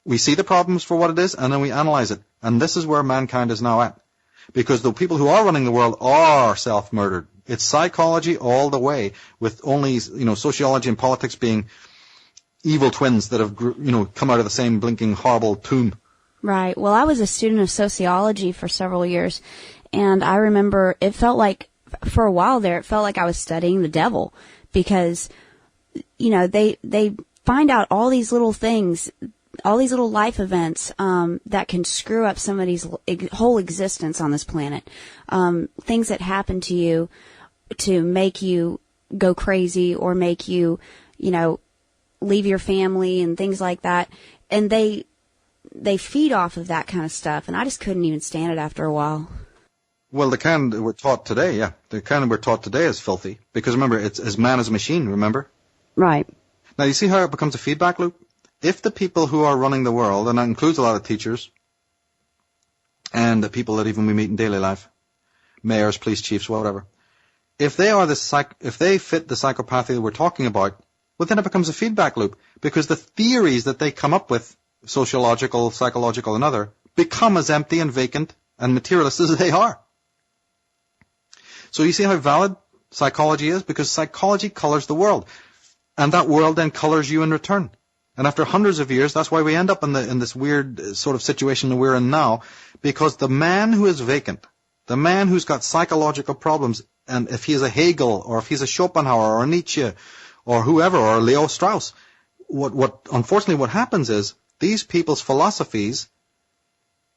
We see the problems for what it is, and then we analyze it. And this is where mankind is now at. Because the people who are running the world are self-murdered. It's psychology all the way, with only, sociology and politics being evil twins that have, come out of the same blinking, horrible tomb. Right. Well, I was a student of sociology for several years, and I remember it felt like, for a while there, it felt like I was studying the devil, because, they find out all these little things, all these little life events that can screw up somebody's whole existence on this planet. Things that happen to you to make you go crazy or make you, leave your family and things like that. And they feed off of that kind of stuff, and I just couldn't even stand it after a while. Well, the kind that we're taught today, the kind that we're taught today is filthy. Because remember, it's as man as a machine, remember? Right. Now, you see how it becomes a feedback loop? If the people who are running the world, and that includes a lot of teachers, and the people that even we meet in daily life, mayors, police chiefs, whatever, if they are if they fit the psychopathy that we're talking about, well, then it becomes a feedback loop, because the theories that they come up with, sociological, psychological, and other, become as empty and vacant and materialist as they are. So you see how valid psychology is? Because psychology colors the world, and that world then colors you in return. And after hundreds of years, that's why we end up in this weird sort of situation that we're in now, because the man who is vacant, the man who's got psychological problems, and if he is a Hegel, or if he's a Schopenhauer, or a Nietzsche, or whoever, or Leo Strauss, unfortunately what happens is, these people's philosophies,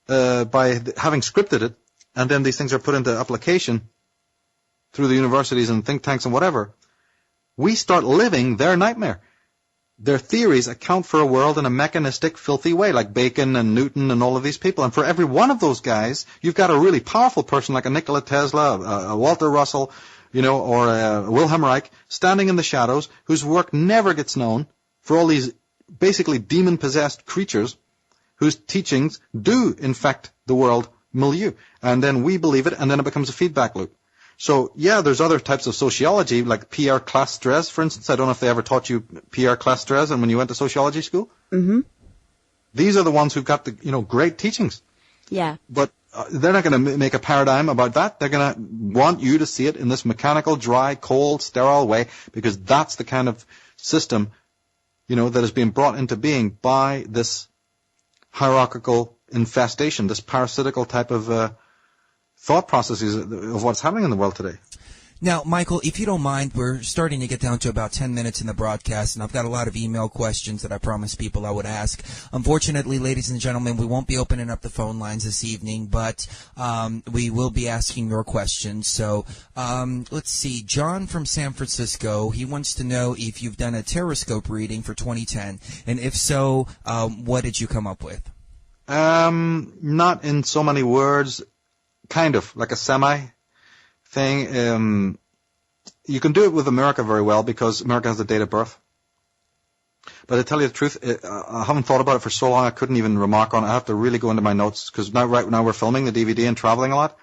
by having scripted it, and then these things are put into application through the universities and think tanks and whatever, we start living their nightmare. Their theories account for a world in a mechanistic, filthy way, like Bacon and Newton and all of these people. And for every one of those guys, you've got a really powerful person like a Nikola Tesla, a Walter Russell, or a Wilhelm Reich, standing in the shadows, whose work never gets known, for all these basically demon-possessed creatures whose teachings do infect the world milieu. And then we believe it, and then it becomes a feedback loop. So, yeah, there's other types of sociology, like Pierre Clastres, for instance. I don't know if they ever taught you Pierre Clastres and when you went to sociology school. Mm-hmm. These are the ones who've got the, great teachings. Yeah. But they're not going to make a paradigm about that. They're going to want you to see it in this mechanical, dry, cold, sterile way, because that's the kind of system, that is being brought into being by this hierarchical infestation, this parasitical type of thought processes of what's happening in the world today. Now, Michael, if you don't mind, we're starting to get down to about 10 minutes in the broadcast, and I've got a lot of email questions that I promised people I would ask. Unfortunately, ladies and gentlemen, we won't be opening up the phone lines this evening, but we will be asking your questions. So let's see. John from San Francisco, he wants to know if you've done a Terrascope reading for 2010, and if so, what did you come up with? Not in so many words, kind of, like a semi thing. You can do it with America very well because America has the date of birth. But to tell you the truth, I haven't thought about it for so long I couldn't even remark on it. I have to really go into my notes because right now we're filming the DVD and traveling a lot.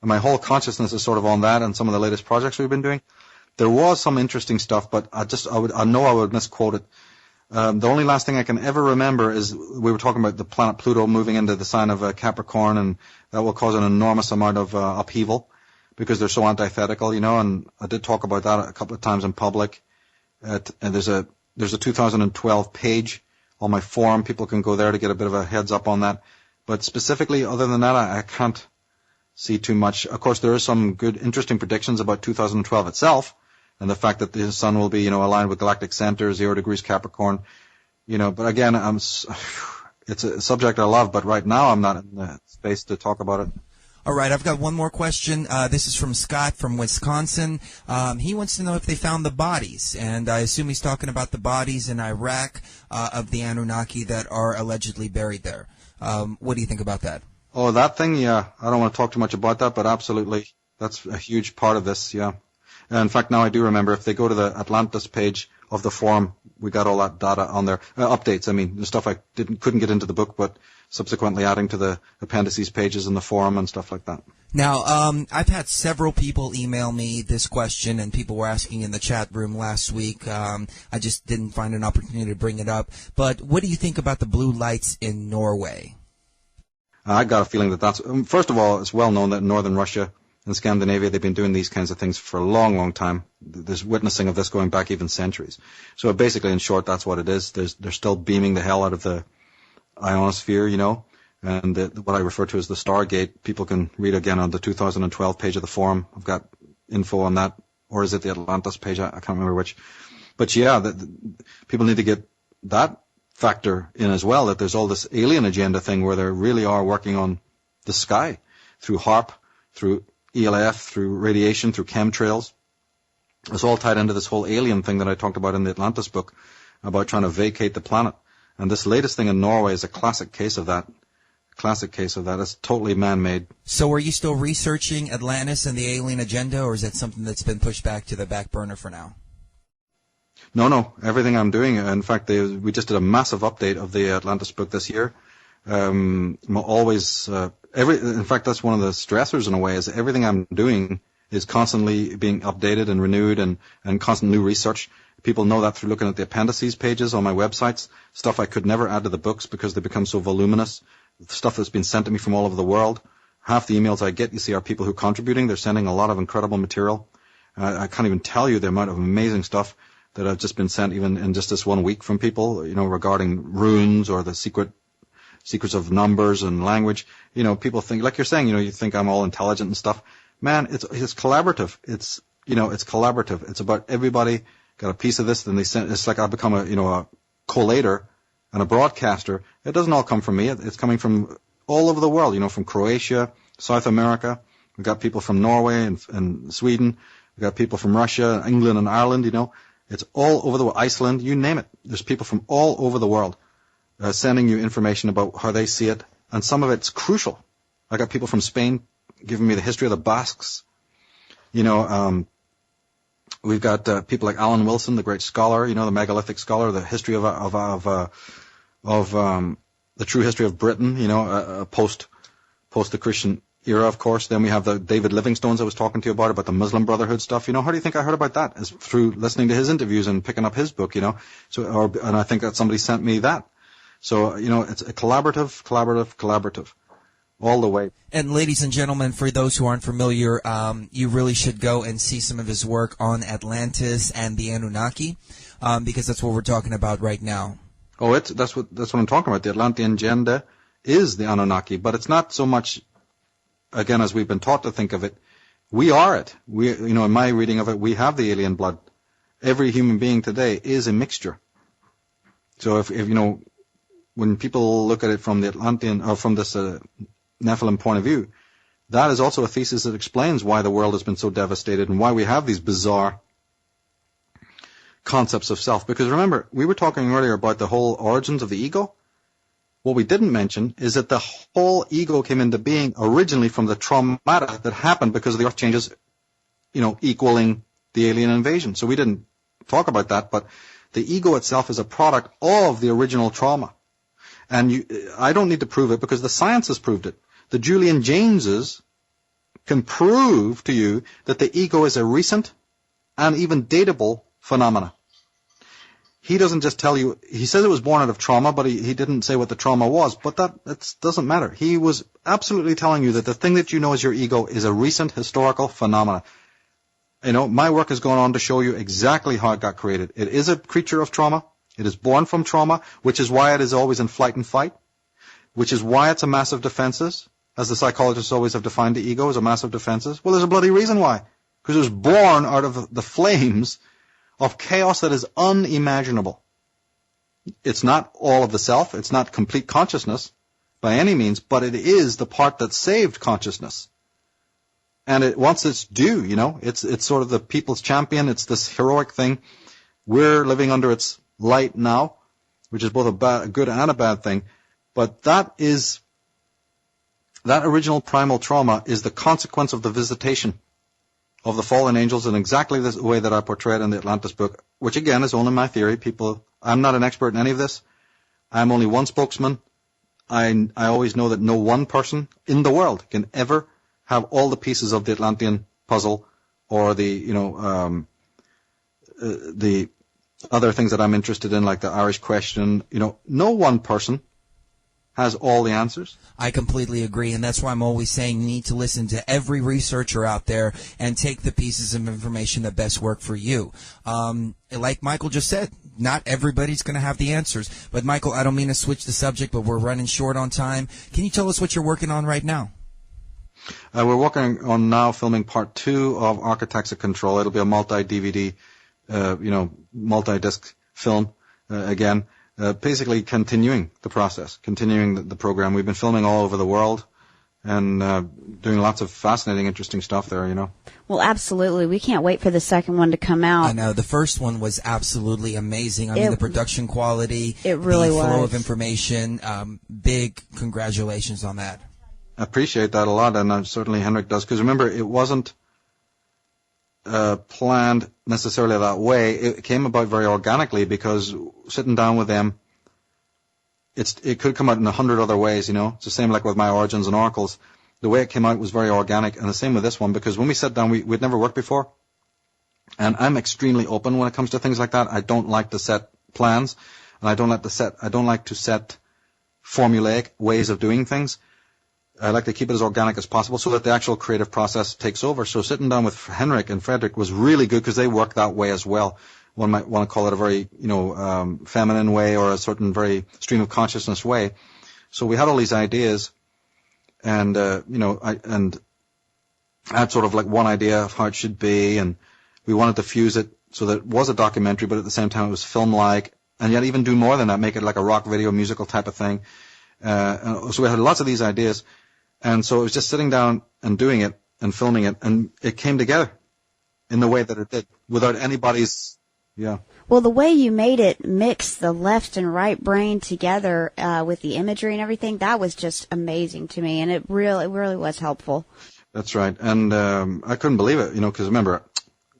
And my whole consciousness is sort of on that and some of the latest projects we've been doing. There was some interesting stuff, but I know I would misquote it. The only last thing I can ever remember is we were talking about the planet Pluto moving into the sign of Capricorn, and that will cause an enormous amount of upheaval because they're so antithetical, and I did talk about that a couple of times in public. And there's a 2012 page on my forum. People can go there to get a bit of a heads up on that. But specifically, other than that, I can't see too much. Of course, there are some good, interesting predictions about 2012 itself, and the fact that the sun will be, aligned with galactic center, 0 degrees Capricorn. But again, it's a subject I love, but right now I'm not in the space to talk about it. All right, I've got one more question. This is from Scott from Wisconsin. He wants to know if they found the bodies, and I assume he's talking about the bodies in Iraq of the Anunnaki that are allegedly buried there. What do you think about that? Oh, that thing, yeah. I don't want to talk too much about that, but absolutely, that's a huge part of this, yeah. And in fact, now I do remember, if they go to the Atlantis page of the forum, we got all that data on there. Updates, the stuff I couldn't get into the book, but subsequently adding to the appendices pages in the forum and stuff like that. Now, I've had several people email me this question, and people were asking in the chat room last week. I just didn't find an opportunity to bring it up. But what do you think about the blue lights in Norway? I got a feeling that's... First of all, it's well known that in northern Russia and Scandinavia, they've been doing these kinds of things for a long, long time. There's witnessing of this going back even centuries. So basically, in short, that's what it is. They're still beaming the hell out of the ionosphere, and what I refer to as the Stargate. People can read again on the 2012 page of the forum. I've got info on that, or is it the Atlantis page? I can't remember which. But yeah, people need to get that factor in as well, that there's all this alien agenda thing where they really are working on the sky through HARP, through ELF, through radiation, through chemtrails. It's all tied into this whole alien thing that I talked about in the Atlantis book about trying to vacate the planet. And this latest thing in Norway is a classic case of that. It's totally man-made. So are you still researching Atlantis and the alien agenda, or is that something that's been pushed back to the back burner for now? No. Everything I'm doing, in fact, we just did a massive update of the Atlantis book this year. In fact, that's one of the stressors in a way, is that everything I'm doing is constantly being updated and renewed and constant new research. People know that through looking at the appendices pages on my websites, stuff I could never add to the books because they become so voluminous, stuff that's been sent to me from all over the world. Half the emails I get, you see, are people who are contributing. They're sending a lot of incredible material. I can't even tell you the amount of amazing stuff that have just been sent even in just this 1 week from people, regarding runes or the secrets of numbers and language. People think, like you're saying, you think I'm all intelligent and stuff. Man, it's collaborative. It's collaborative. It's about everybody got a piece of this, then they send. It's like I've become a collator and a broadcaster. It doesn't all come from me. It's coming from all over the world. From Croatia, South America. We've got people from Norway and Sweden. We've got people from Russia, England, and Ireland. It's all over the world. Iceland, you name it. There's people from all over the world sending you information about how they see it, and some of it's crucial. I got people from Spain giving me the history of the Basques. We've got people like Alan Wilson, the great scholar, the megalithic scholar, the history of the true history of Britain, post the Christian era, of course. Then we have the David Livingstones I was talking to you about the Muslim Brotherhood stuff. How do you think I heard about that? Is through listening to his interviews and picking up his book, and I think that somebody sent me that. So, it's a collaborative. All the way. And ladies and gentlemen, for those who aren't familiar, you really should go and see some of his work on Atlantis and the Anunnaki, because that's what we're talking about right now. Oh, that's what I'm talking about. The Atlantean agenda is the Anunnaki, but it's not so much, again, as we've been taught to think of it. We are it. In my reading of it, we have the alien blood. Every human being today is a mixture. So if when people look at it from the Atlantean, or from this Nephilim point of view, that is also a thesis that explains why the world has been so devastated and why we have these bizarre concepts of self. Because remember, we were talking earlier about the whole origins of the ego. What we didn't mention is that the whole ego came into being originally from the traumata that happened because of the earth changes, equaling the alien invasion. So we didn't talk about that, but the ego itself is a product of the original trauma. And I don't need to prove it because the science has proved it. The Julian Jameses can prove to you that the ego is a recent and even datable phenomena. He doesn't just tell you, he says it was born out of trauma, but he didn't say what the trauma was. But that doesn't matter. He was absolutely telling you that the thing that you know as your ego is a recent historical phenomena. My work has gone on to show you exactly how it got created. It is a creature of trauma. It is born from trauma, which is why it is always in flight and fight, which is why it's a massive defenses as the psychologists always have defined the ego, as a mass of defenses? Well, there's a bloody reason why. Because it was born out of the flames of chaos that is unimaginable. It's not all of the self. It's not complete consciousness by any means, but it is the part that saved consciousness. And it wants its due, It's sort of the people's champion. It's this heroic thing. We're living under its light now, which is both a good and a bad thing. But that original primal trauma is the consequence of the visitation of the fallen angels in exactly the way that I portray it in the Atlantis book, which again is only my theory. I'm not an expert in any of this. I'm only one spokesman. I always know that no one person in the world can ever have all the pieces of the Atlantean puzzle or the other things that I'm interested in, like the Irish question. No one person has all the answers. I completely agree, and that's why I'm always saying you need to listen to every researcher out there and take the pieces of information that best work for you. Like Michael just said, not everybody's going to have the answers. But Michael, I don't mean to switch the subject, but we're running short on time. Can you tell us what you're working on right now? We're working on now filming part 2 of Architects of Control. It'll be a multi-DVD, multi-disc film again. Basically continuing the process, continuing the program. We've been filming all over the world and doing lots of fascinating, interesting stuff there, Well, absolutely. We can't wait for the second one to come out. I know. The first one was absolutely amazing. I mean, the production quality, it really the flow was. of information, big congratulations on that. I appreciate that a lot, and certainly Henrik does, because remember, it wasn't planned necessarily that way. It came about very organically, because sitting down with them, it could come out in 100 other ways, It's the same like with my Origins and Oracles. The way it came out was very organic, and the same with this one, because when we sat down, we'd never worked before, and I'm extremely open when it comes to things like that. I don't like to set plans, and I don't like to set formulaic ways of doing things. I like to keep it as organic as possible so that the actual creative process takes over. So sitting down with Henrik and Frederick was really good because they work that way as well. One might want to call it a very, feminine way or a certain very stream of consciousness way. So we had all these ideas, and I had sort of like one idea of how it should be, and we wanted to fuse it so that it was a documentary, but at the same time it was film-like, and yet even do more than that, make it like a rock video musical type of thing. So we had lots of these ideas. And so it was just sitting down and doing it and filming it, and it came together in the way that it did, without anybody's, Well, the way you made it mix the left and right brain together with the imagery and everything, that was just amazing to me, and it really was helpful. That's right. And I couldn't believe it, because remember,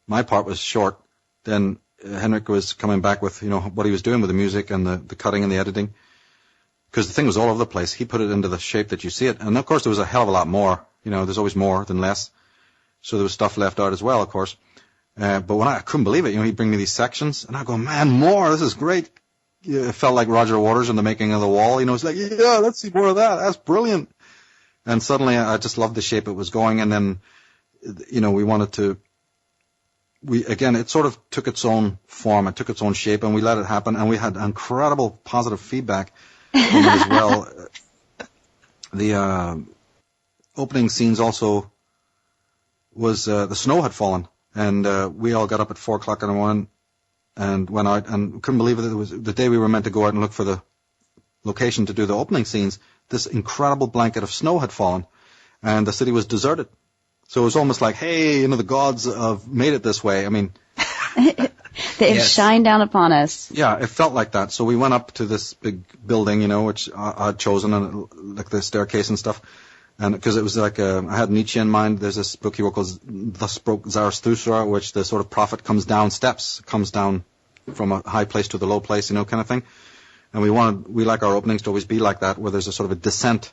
my part was short. Then Henrik was coming back with, what he was doing with the music and the cutting and the editing. Because the thing was all over the place. He put it into the shape that you see it. And, of course, there was a hell of a lot more. There's always more than less. So there was stuff left out as well, of course. But when I couldn't believe it, he'd bring me these sections. And I go, man, more. This is great. It felt like Roger Waters in The Making of the Wall. It's like, yeah, let's see more of that. That's brilliant. And suddenly I just loved the shape it was going. And then, we wanted to... it sort of took its own form. It took its own shape. And we let it happen. And we had incredible positive feedback as well. The opening scenes also was the snow had fallen, and we all got up at 4:00 in the morning and went out, and couldn't believe it. It was the day we were meant to go out and look for the location to do the opening scenes. This incredible blanket of snow had fallen, and the city was deserted. So it was almost like, hey, the gods have made it this way. I mean, They've shined down upon us. Yeah, it felt like that. So we went up to this big building, which I'd chosen, and like the staircase and stuff. And because it was like, I had Nietzsche in mind. There's this book he wrote called Thus Spoke Zarathustra, which the sort of prophet comes down from a high place to the low place, kind of thing. And we like our openings to always be like that, where there's a sort of a descent,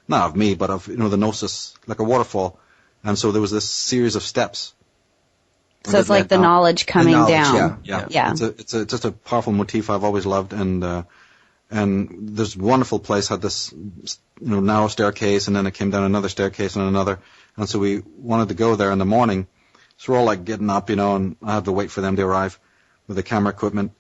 not of me, but of, the gnosis, like a waterfall. And so there was this series of steps. So it's like the knowledge coming down. Yeah. It's just a powerful motif I've always loved, and this wonderful place had this, narrow staircase, and then it came down another staircase and another, and so we wanted to go there in the morning. So we're all like getting up, and I had to wait for them to arrive with the camera equipment.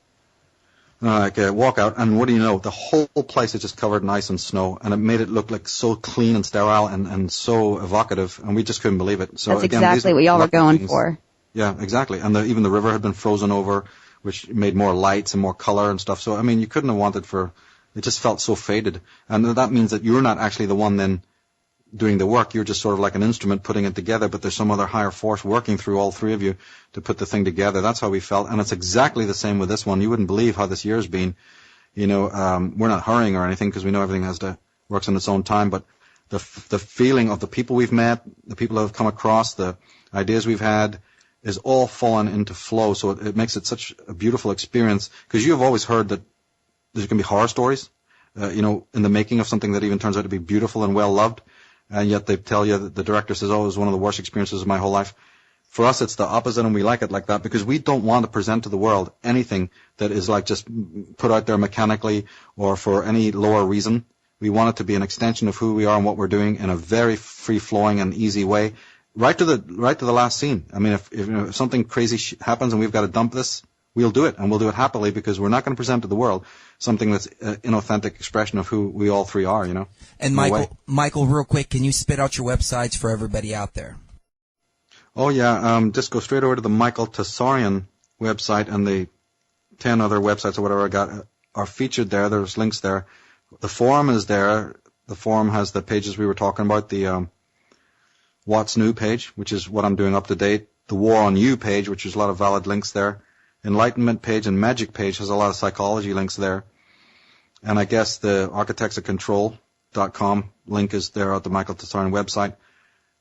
walk out, and what do you know? The whole place is just covered in ice and snow, and it made it look like so clean and sterile and so evocative, and we just couldn't believe it. So that's again, exactly what y'all were going for. Yeah, exactly. And even the river had been frozen over, which made more lights and more color and stuff. So, I mean, you couldn't have wanted for, it just felt so faded. And that means that you're not actually the one then doing the work. You're just sort of like an instrument putting it together, but there's some other higher force working through all three of you to put the thing together. That's how we felt. And it's exactly the same with this one. You wouldn't believe how this year's been. You know, we're not hurrying or anything because we know everything works in its own time, but the feeling of the people we've met, the people that have come across, the ideas we've had, is all fallen into flow, so it makes it such a beautiful experience, because you have always heard that there can be horror stories, you know, in the making of something that even turns out to be beautiful and well loved, and yet they tell you that the director says, oh, it was one of the worst experiences of my whole life. For us, it's the opposite, and we like it like that, because we don't want to present to the world anything that is like just put out there mechanically or for any lower reason. We want it to be an extension of who we are and what we're doing in a very free-flowing and easy way. Right to the last scene. I mean, if something crazy happens and we've got to dump this, we'll do it, and we'll do it happily, because we're not going to present to the world something that's an inauthentic expression of who we all three are, you know. And Michael, real quick, can you spit out your websites for everybody out there? Oh yeah, just go straight over to the Michael Tsarion website, and the 10 other websites or whatever I got are featured there. There's links there. The forum is there. The forum has the pages we were talking about. The What's New page, which is what I'm doing up to date. The War on You page, which is a lot of valid links there. Enlightenment page and Magic page has a lot of psychology links there. And I guess the architectsofcontrol.com link is there at the Michael Tsarion website.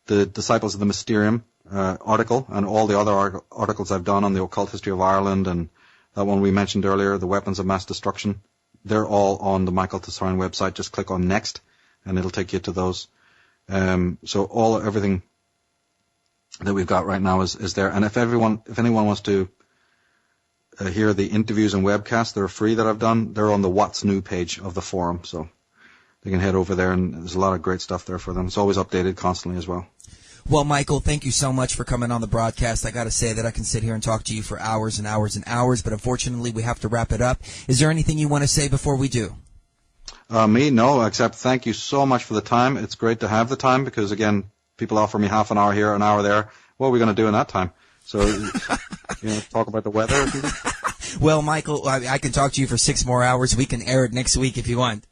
The Disciples of the Mysterium article and all the other articles I've done on the occult history of Ireland and that one we mentioned earlier, the weapons of mass destruction, they're all on the Michael Tsarion website. Just click on Next and it'll take you to those. So everything that we've got right now is there. And if anyone wants to hear the interviews and webcasts that are free that I've done, they're on the What's New page of the forum. So they can head over there, and there's a lot of great stuff there for them. It's always updated constantly as well. Well, Michael, thank you so much for coming on the broadcast. I got to say that I can sit here and talk to you for hours and hours and hours, but unfortunately we have to wrap it up. Is there anything you want to say before we do? Me? No, except thank you so much for the time. It's great to have the time because, again, people offer me half an hour here, an hour there. What are we going to do in that time? So, talk about the weather or something? Well, Michael, I can talk to you for 6 more hours. We can air it next week if you want.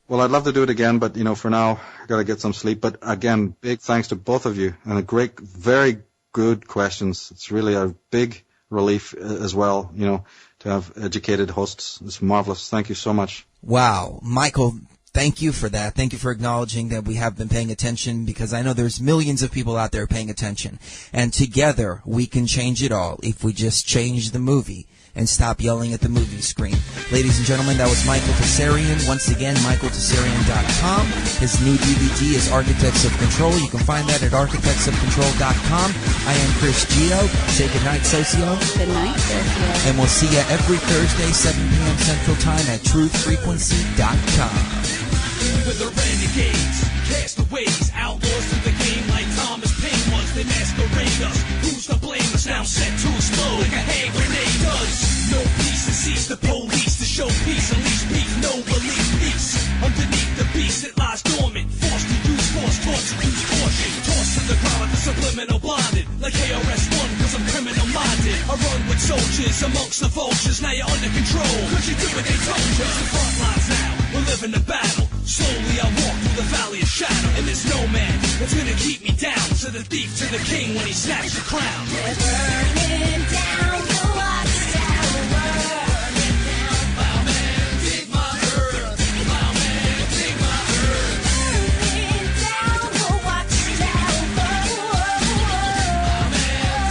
Well, I'd love to do it again, but, for now, I've got to get some sleep. But, again, big thanks to both of you and very good questions. It's really a big relief as well, to have educated hosts. It's marvelous. Thank you so much. Wow. Michael, thank you for that. Thank you for acknowledging that we have been paying attention, because I know there's millions of people out there paying attention. And together we can change it all if we just change the movie and stop yelling at the movie screen. Ladies and gentlemen, that was Michael Tsarion. Once again, michaeltsarion.com. His new DVD is Architects of Control. You can find that at architectsofcontrol.com. I am Chris Gio. Say goodnight, Socio. Good night, Socio. And we'll see you every Thursday, 7 p.m. Central Time at Truthfrequency.com. With the renegades, castaways, outlaws to the game like Thomas Paine was. They masquerade us. Who's to blame us? Now set to explode like a hand grenade does. No peace to cease the police to show peace. Unleash beef, no belief, peace. Underneath the beast it lies dormant. Forced to use force, taught to use caution. Tossed to the ground like a subliminal blinded. Like KRS-One, cause I'm criminal minded. I run with soldiers amongst the vultures. Now you're under control, cause you do what they told you. The front lines now, we're living the battle. Slowly I walk through the valley of shadow, and there's no man that's gonna keep me down. To the thief, to the king when he snatched the crown. We're burning down the watchtower. Burning down. Plowman, dig my earth. Plowman, dig my earth. Burning down the watchtower. Plowman,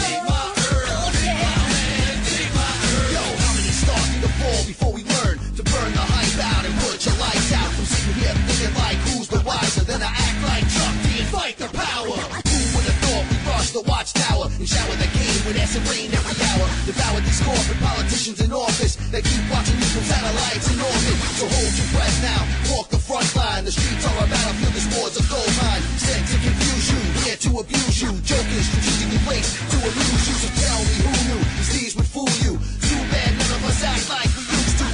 dig my earth. Plowman, dig my earth. Yo, how many stars need to fall before we learn to burn the hype out and put your lights out? From sitting here thinking like who's the wiser, then I act like Chuck D and fight the power. Who would have thought we rush the watchtower and shower the game with acid rain every hour? Devour these corporate politicians in office that keep watching you from satellites in orbit. So hold your breath now, walk the front line. The streets are a battlefield, there's wars of gold mine. Sent to confuse you, here to abuse you. Jokers strategically placed to amuse you. So tell me who knew these thieves would fool you. Too bad none of us act like we used to.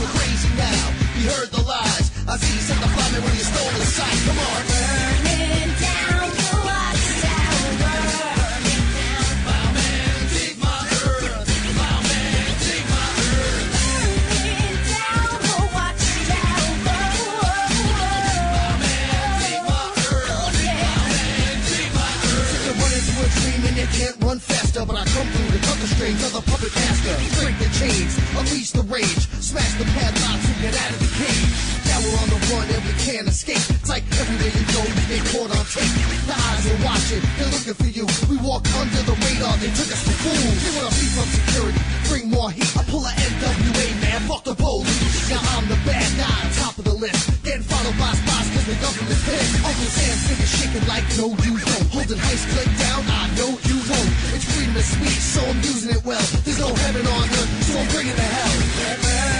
sight. Come on. Burning down the watchtower. Burning down. Plowman, dig my earth. Plowman, dig my earth. Burning down the watchtower. Plowman, dig my earth. Plowman, dig my earth. They run into a dream and they can't run faster, but I come through to cut the strings of the puppet master. Break the chains, unleash the rage, smash the padlocks and get out of the cage. Now we're on the run and we can't escape. It's like everywhere you go, you get caught on tape. The eyes are watching, they're looking for you. We walk under the radar, they took us for fools. They wanna beef up security, bring more heat. I pull a NWA, man, fuck the police. Now I'm the bad guy, on top of the list. Getting followed by spots cause the government's pissed. Uncle Sam's fingers shaking like no you don't. Holding Heist Click down, I know you won't. It's freedom of speech, so I'm using it well. There's no heaven on earth, so I'm bringing the hell.